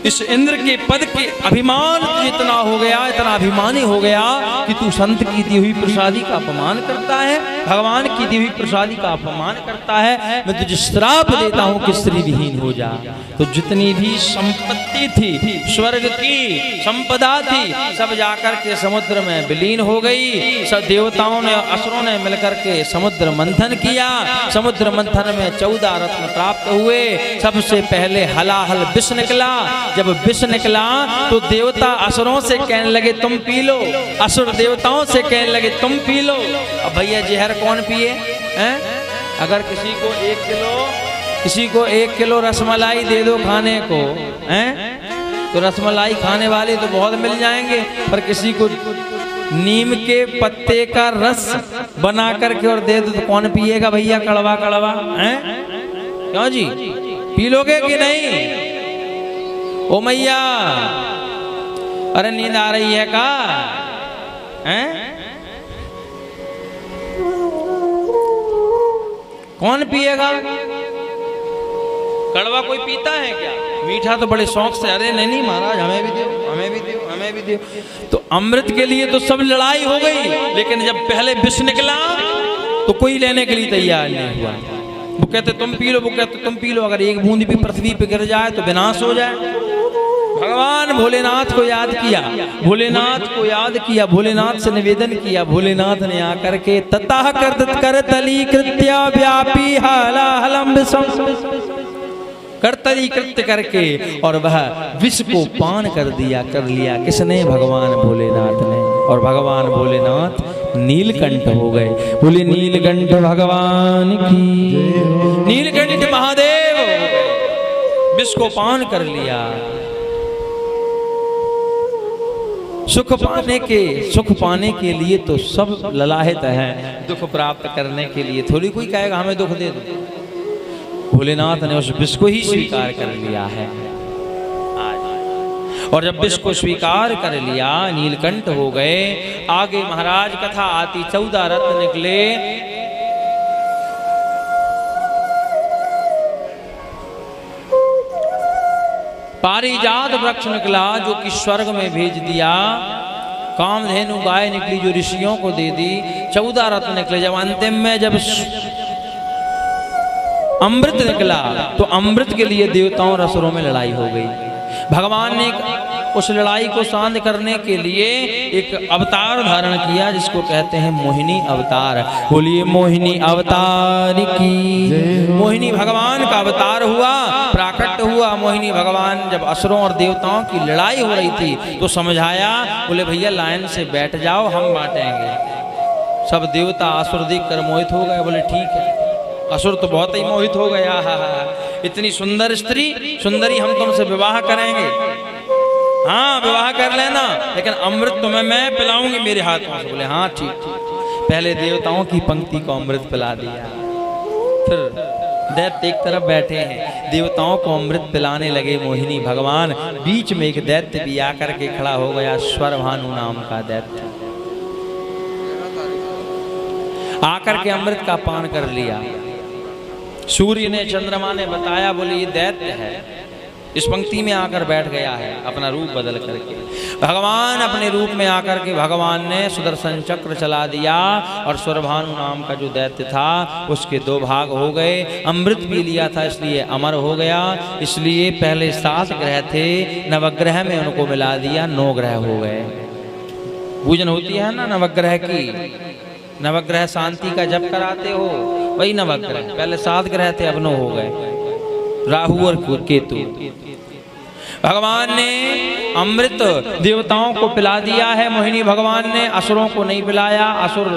इस इंद्र के पद के अभिमान इतना हो गया, इतना अभिमानी हो गया कि तू संत की दी हुई प्रसादी का अपमान करता है, भगवान की दी हुई प्रसादी का अपमान करता है। मैं तुझे श्राप देता हूं कि स्त्री विहीन हो जा। तो जितनी भी संपत्ति थी, स्वर्ग की संपदा थी, सब जाकर के समुद्र में विलीन हो गई। सब देवताओं ने, असुरों ने मिलकर के समुद्र मंथन किया। समुद्र मंथन में 14 रत्न प्राप्त हुए। सबसे पहले हलाहल विष निकला। जब विष निकला तो देवता असुरों से कहने लगे तुम पी लो, असुर देवताओं से कहने लगे तुम पी लो। अब भैया जहर कौन पिए हैं? अगर किसी को 1 किलो रसमलाई दे दो खाने को, हैं तो रसमलाई खाने वाले तो बहुत मिल जाएंगे, पर किसी को नीम के पत्ते का रस बना करके और दे दो तो कौन पिएगा भैया? कड़वा कड़वा, हैं? क्यों जी, पी लोगे कि नहीं? ओ मैया, अरे नींद आ रही है का? हैं? कौन पिएगा? कड़वा कोई पीता है क्या? मीठा तो बड़े शौक से, अरे नहीं महाराज हमें भी दो, हमें भी दो, हमें भी दो। तो अमृत के लिए तो सब लड़ाई हो गई, लेकिन जब पहले विष निकला तो कोई लेने के लिए तैयार नहीं हुआ। वो कहते तुम पी लो, वो कहते तुम पी लो। अगर एक बूंद भी पृथ्वी पे गिर जाए तो विनाश हो जाए। भगवान भोलेनाथ को याद किया, भोलेनाथ को याद किया, भोलेनाथ से निवेदन किया। भोलेनाथ ने आकर के ततः कर तली कृत्या व्यापी हलाहलम करतली कृत्य करके और वह विष को पान कर लिया। किसने? भगवान भोलेनाथ ने। और भगवान भोलेनाथ नीलकंठ हो गए। बोले नीलकंठ भगवान की, नीलकंठ महादेव हो गए। विष को पान कर लिया। सुख पाने के लिए तो सब ललाहित है, दुख प्राप्त करने के लिए थोड़ी कोई कहेगा हमें दुख दे दो। भोलेनाथ ने उस विष को ही स्वीकार कर लिया है। और जब विष को स्वीकार कर लिया, नीलकंठ हो गए। आगे महाराज कथा आती, 14 रत्न निकले। पारिजात वृक्ष निकला जो कि स्वर्ग में भेज दिया। कामधेनु गाय निकली जो ऋषियों को दे दी, 14 रत्न निकले। जब अंतिम में जब अमृत निकला तो अमृत के लिए देवताओं और असुरों में लड़ाई हो गई। भगवान ने उस लड़ाई को शांत करने के लिए एक अवतार धारण किया जिसको कहते हैं मोहिनी अवतार। बोलिए मोहिनी अवतार की। मोहिनी भगवान का अवतार हुआ, प्राकट हुआ। मोहिनी भगवान जब असुरों और देवताओं की लड़ाई हो रही थी तो समझाया, बोले भैया लाइन से बैठ जाओ, हम बांटेंगे। सब देवता असुर देख कर मोहित हो गए। बोले ठीक है। असुर तो बहुत ही मोहित हो गया, इतनी सुंदर स्त्री, सुंदरी, हम तुमसे विवाह करेंगे। हाँ विवाह कर लेना, लेकिन अमृत तुम्हें मैं पिलाऊंगी मेरे हाथों से। बोले हाँ ठीक। पहले देवताओं की पंक्ति को अमृत पिला दिया, फिर दैत्य एक तरफ बैठे हैं, देवताओं को अमृत पिलाने लगे मोहिनी भगवान। बीच में एक दैत्य भी आकर के खड़ा हो गया, स्वरभानु नाम का दैत्य। आकर के अमृत का पान कर लिया। सूर्य ने, चंद्रमा ने बताया, बोले ये दैत्य है, इस पंक्ति में आकर बैठ गया है अपना रूप बदल करके। भगवान अपने रूप में आकर के भगवान ने सुदर्शन चक्र चला दिया और स्वरभानु नाम का जो दैत्य था उसके 2 भाग हो गए। अमृत भी लिया था इसलिए अमर हो गया। इसलिए पहले 7 ग्रह थे, नवग्रह में उनको मिला दिया, 9 ग्रह हो गए। पूजन होती है ना नवग्रह की, नवग्रह शांति का जप कराते हो, वही नवग्रह। पहले 7 ग्रह थे, अब 9 हो गए, राहु और केतु। भगवान ने अमृत देवताओं को पिला दिया है, मोहिनी भगवान ने असुरों को नहीं पिलाया। असुर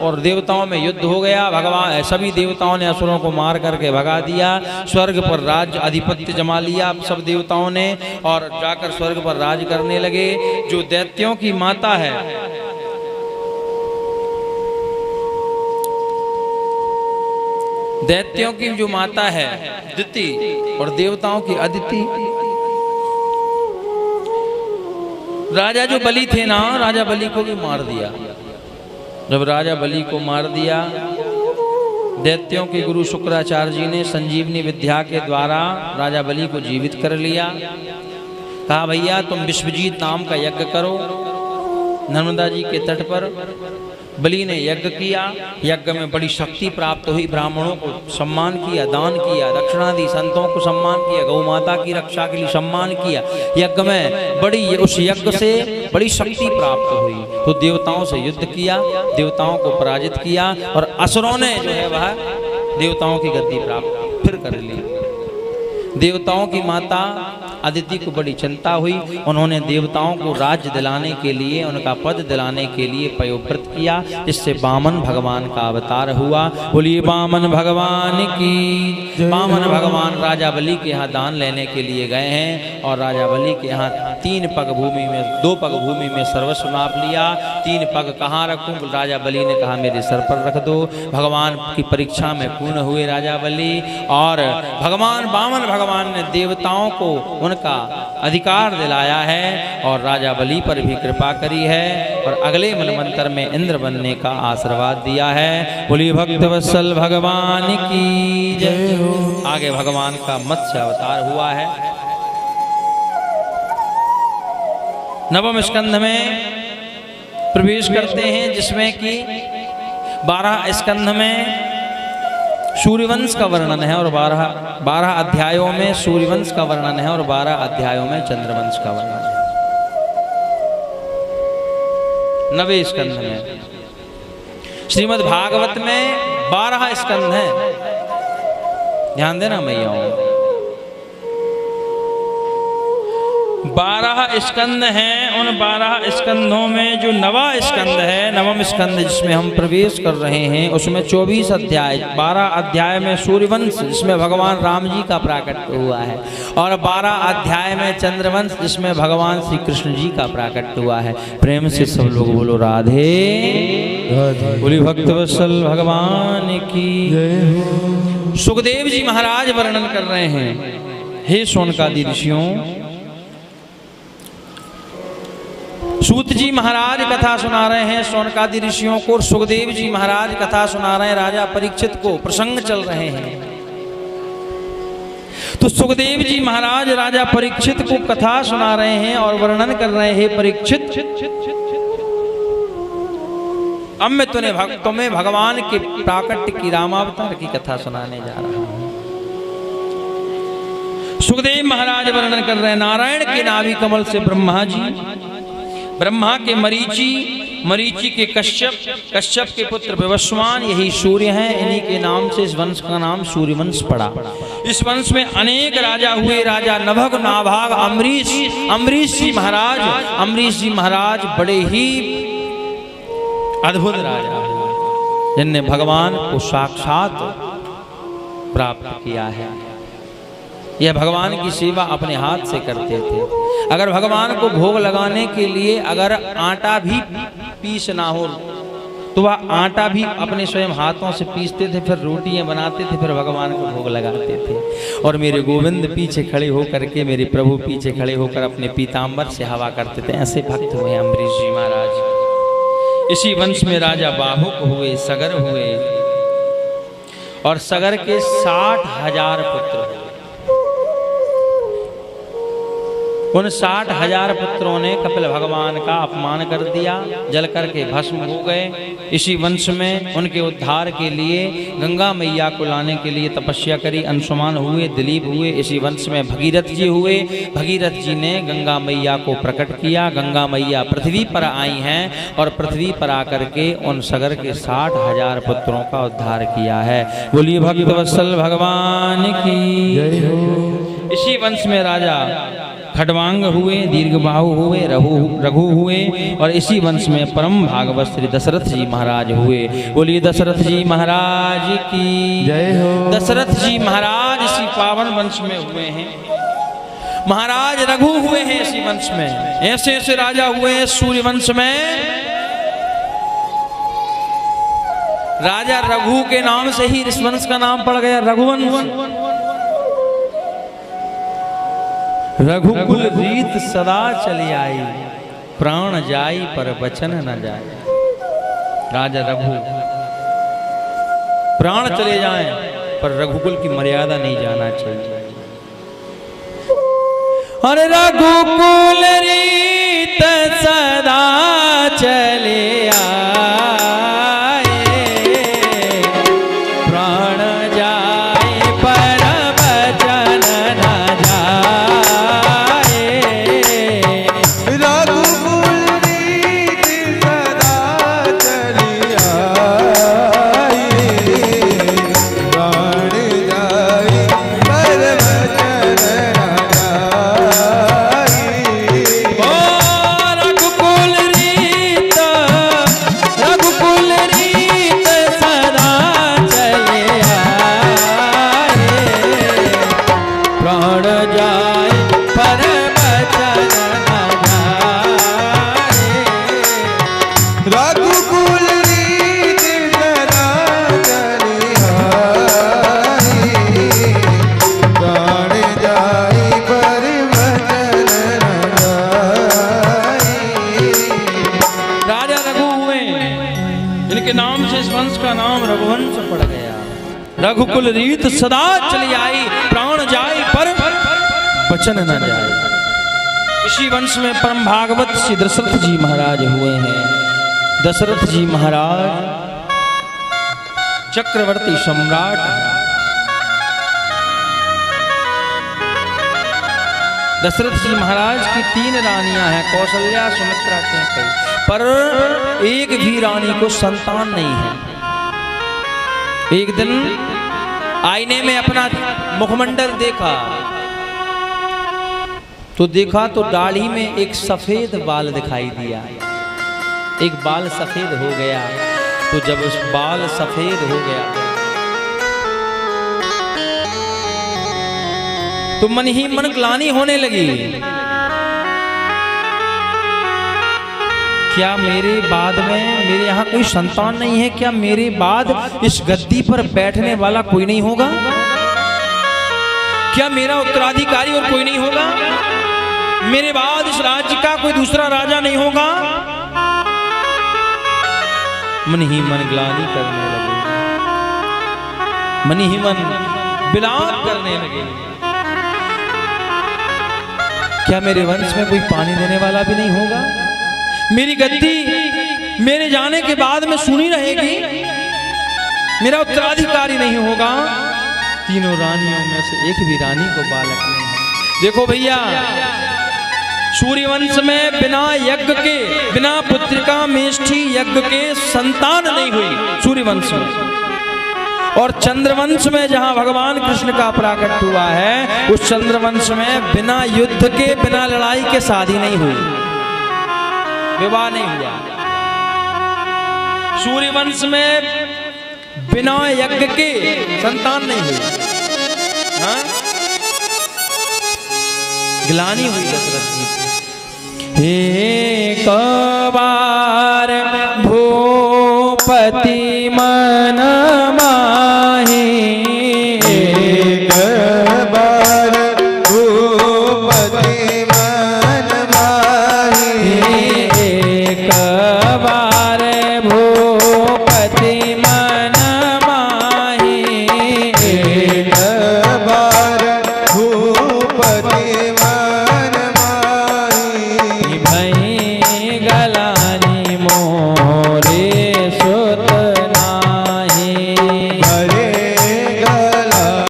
और देवताओं में युद्ध हो गया। भगवान सभी देवताओं ने असुरों को मार करके भगा दिया। स्वर्ग पर राज्य अधिपत्य जमा लिया सब देवताओं ने और जाकर स्वर्ग पर राज करने लगे। जो दैत्यों की माता है, दैत्यों की जो माता है दिति और देवताओं की अदिति। राजा जो बलि थे ना, राजा बलि को भी मार दिया। जब राजा बलि को मार दिया, दैत्यों के गुरु शुक्राचार्य जी ने संजीवनी विद्या के द्वारा राजा बलि को जीवित कर लिया। कहा भैया तुम विश्वजीत नाम का यज्ञ करो। नर्मदा जी के तट पर बलि ने यज्ञ किया। यज्ञ में बड़ी शक्ति प्राप्त हुई। ब्राह्मणों को सम्मान किया, दान किया, दक्षिणा दी, संतों को सम्मान किया, गौ माता की रक्षा के लिए सम्मान किया। यज्ञ में बड़ी, उस यज्ञ से बड़ी शक्ति प्राप्त हुई। तो देवताओं से युद्ध किया, देवताओं को पराजित किया और असुरों ने जो है वह देवताओं की गद्दी प्राप्त फिर कर ली। देवताओं की माता अदिति को बड़ी चिंता हुई। उन्होंने देवताओं को राज्य दिलाने के लिए, उनका पद दिलाने के लिए पयोव्रत किया, जिससे वामन भगवान का अवतार हुआ। बोलिए वामन भगवान की। वामन भगवान राजा बलि के यहाँ दान लेने के लिए गए हैं और राजा बलि के यहाँ 3 पग भूमि में, 2 पग भूमि में सर्वस्व नाप लिया। 3 पग कहाँ रखूं? राजा बलि ने कहा मेरे सर पर रख दो। भगवान की परीक्षा में पूर्ण हुए राजा बलि और भगवान वामन भगवान ने देवताओं को उनका अधिकार दिलाया है और राजा बलि पर भी कृपा करी है और अगले मनवंतर में इंद्र बनने का आशीर्वाद दिया है। बोलिए भक्तवत्सल भगवान की जय हो। आगे भगवान का मत्स्य अवतार हुआ है। नवम स्कंध में प्रवेश करते हैं, जिसमें कि 12 स्कंध में सूर्यवंश का वर्णन है और 12 अध्यायों में सूर्यवंश का वर्णन है और 12 अध्यायों में चंद्रवंश का वर्णन है। 9वें स्कंध में श्रीमद् भागवत में 12 स्कंध हैं। ध्यान देना मैयाओं, 12 स्कंद हैं। उन 12 स्कंधों में जो 9वां स्कंद है, 9वां स्कंद जिसमें हम प्रवेश कर रहे हैं, उसमें 24 अध्याय, 12 अध्याय में सूर्यवंश जिसमें भगवान राम जी का प्राकट्य हुआ है और 12 अध्याय में चंद्रवंश जिसमें भगवान श्री कृष्ण जी का प्राकट्य हुआ है। प्रेम से सब लोग बोलो राधे। बोली भक्तवत्सल भगवान की। सुखदेव जी महाराज वर्णन कर रहे हैं, हे शौनकादि ऋषियों, सूत जी महाराज कथा सुना रहे हैं शौनकादि ऋषियों को। सुखदेव जी महाराज कथा सुना रहे हैं राजा परीक्षित को। प्रसंग चल रहे हैं तो सुखदेव जी महाराज राजा परीक्षित को कथा सुना रहे हैं और वर्णन कर रहे हैं, परीक्षित अब मैं तुम्हें भगवान के प्राकट्य की रामावतार की कथा सुनाने जा रहा हूं। सुखदेव महाराज वर्णन कर रहे हैं, नारायण के नाभि कमल से ब्रह्मा जी, ब्रह्मा के मरीचि के कश्यप के पुत्र विवस्वान, यही सूर्य हैं। इन्हीं के नाम से इस वंश का नाम सूर्यवंश पड़ा। इस वंश में अनेक राजा हुए। राजा नभग, नाभाग, अम्बरीश जी महाराज बड़े ही अद्भुत राजा हैं, जिनने भगवान को साक्षात प्राप्त किया है। यह भगवान की सेवा अपने हाथ से करते थे। अगर भगवान को भोग लगाने के लिए अगर आटा भी पीस ना हो तो वह आटा भी अपने स्वयं हाथों से पीसते थे, फिर रोटियां बनाते थे, फिर भगवान को भोग लगाते थे। और मेरे गोविंद पीछे खड़े होकर के, मेरे प्रभु पीछे खड़े होकर अपने पीताम्बर से हवा करते थे। ऐसे भक्त हुए अम्बरीश जी महाराज। इसी वंश में राजा बाहुक हुए, सगर हुए, और सगर के 60,000 पुत्र हुए। उन 60,000 पुत्रों ने कपिल भगवान का अपमान कर दिया, जल करके भस्म हो गए। इसी वंश में उनके उद्धार के लिए गंगा मैया को लाने के लिए तपस्या करी। अंशुमान हुए, दिलीप हुए। इसी वंश में भगीरथ जी हुए। भगीरथ जी ने गंगा मैया को प्रकट किया। गंगा मैया पृथ्वी पर आई हैं और पृथ्वी पर आकर के उन सगर के 60,000 पुत्रों का उद्धार किया है। बोलिए भक्तवत्सल भगवान की जय हो। इसी वंश में राजा खड्वांग हुए, दीर्घबाहु हुए, रघु हुए, और इसी वंश में परम भागवत श्री दशरथ जी महाराज हुए। बोलिए दशरथ जी महाराज की जय हो। दशरथ जी महाराज इसी पावन वंश में हुए हैं। महाराज रघु हुए हैं इसी वंश में। ऐसे ऐसे राजा हुए हैं सूर्य वंश में। राजा रघु के नाम से ही इस वंश का नाम पड़ गया रघुवंश। रघुकुल रीत सदा चली आई, प्राण जाई पर वचन न जाए। राजा रघु, प्राण चले जाएं पर रघुकुल की मर्यादा नहीं जाना चाहिए। अरे रघुकुल रीत सदा चले आए, प्राण जाए पर वचन न जाए। रघुकुल रीत सदा चली आई, प्राण जाए पर वचन न जाए। इसी वंश में परम भागवत श्री दशरथ जी महाराज हुए हैं। दशरथ जी महाराज चक्रवर्ती सम्राट। दशरथ जी महाराज की 3 रानियां हैं, कौशल्या, सुमित्रा, कैकेयी, पर एक भी रानी को संतान नहीं है। एक दिन आईने में अपना मुखमंडल देखा तो दाढ़ी में एक सफेद बाल दिखाई दिया। एक बाल सफेद हो गया। तो जब उस बाल सफेद हो गया तो मन ही मन ग्लानि होने लगी। क्या मेरे बाद में, मेरे यहाँ कोई संतान नहीं है? क्या मेरे बाद इस गद्दी पर बैठने वाला कोई नहीं होगा? क्या मेरा उत्तराधिकारी और कोई नहीं होगा? मेरे बाद इस राज्य का कोई दूसरा राजा नहीं होगा? मन ही मन ग्लानि करने लगे, मन ही मन विलाप करने लगे। क्या मेरे वंश में कोई पानी देने वाला भी नहीं होगा? मेरी गद्दी मेरे जाने के बाद में सुनी रहेगी, मेरा उत्तराधिकारी नहीं होगा। तीनों रानियों में से एक भी रानी को बालक नहीं है। देखो भैया, सूर्यवंश में बिना यज्ञ के, बिना पुत्रिका मेष्ठी यज्ञ के संतान नहीं हुई सूर्यवंश में। और चंद्रवंश में जहां भगवान कृष्ण का प्राकट हुआ है, उस चंद्रवंश में बिना युद्ध के, बिना लड़ाई के शादी नहीं हुई, विवाह नहीं हुआ। सूर्यवंश में बिना यज्ञ के संतान नहीं हुई। हाँ? ग्लानि हुई दशरथ जी। एक बार भूपति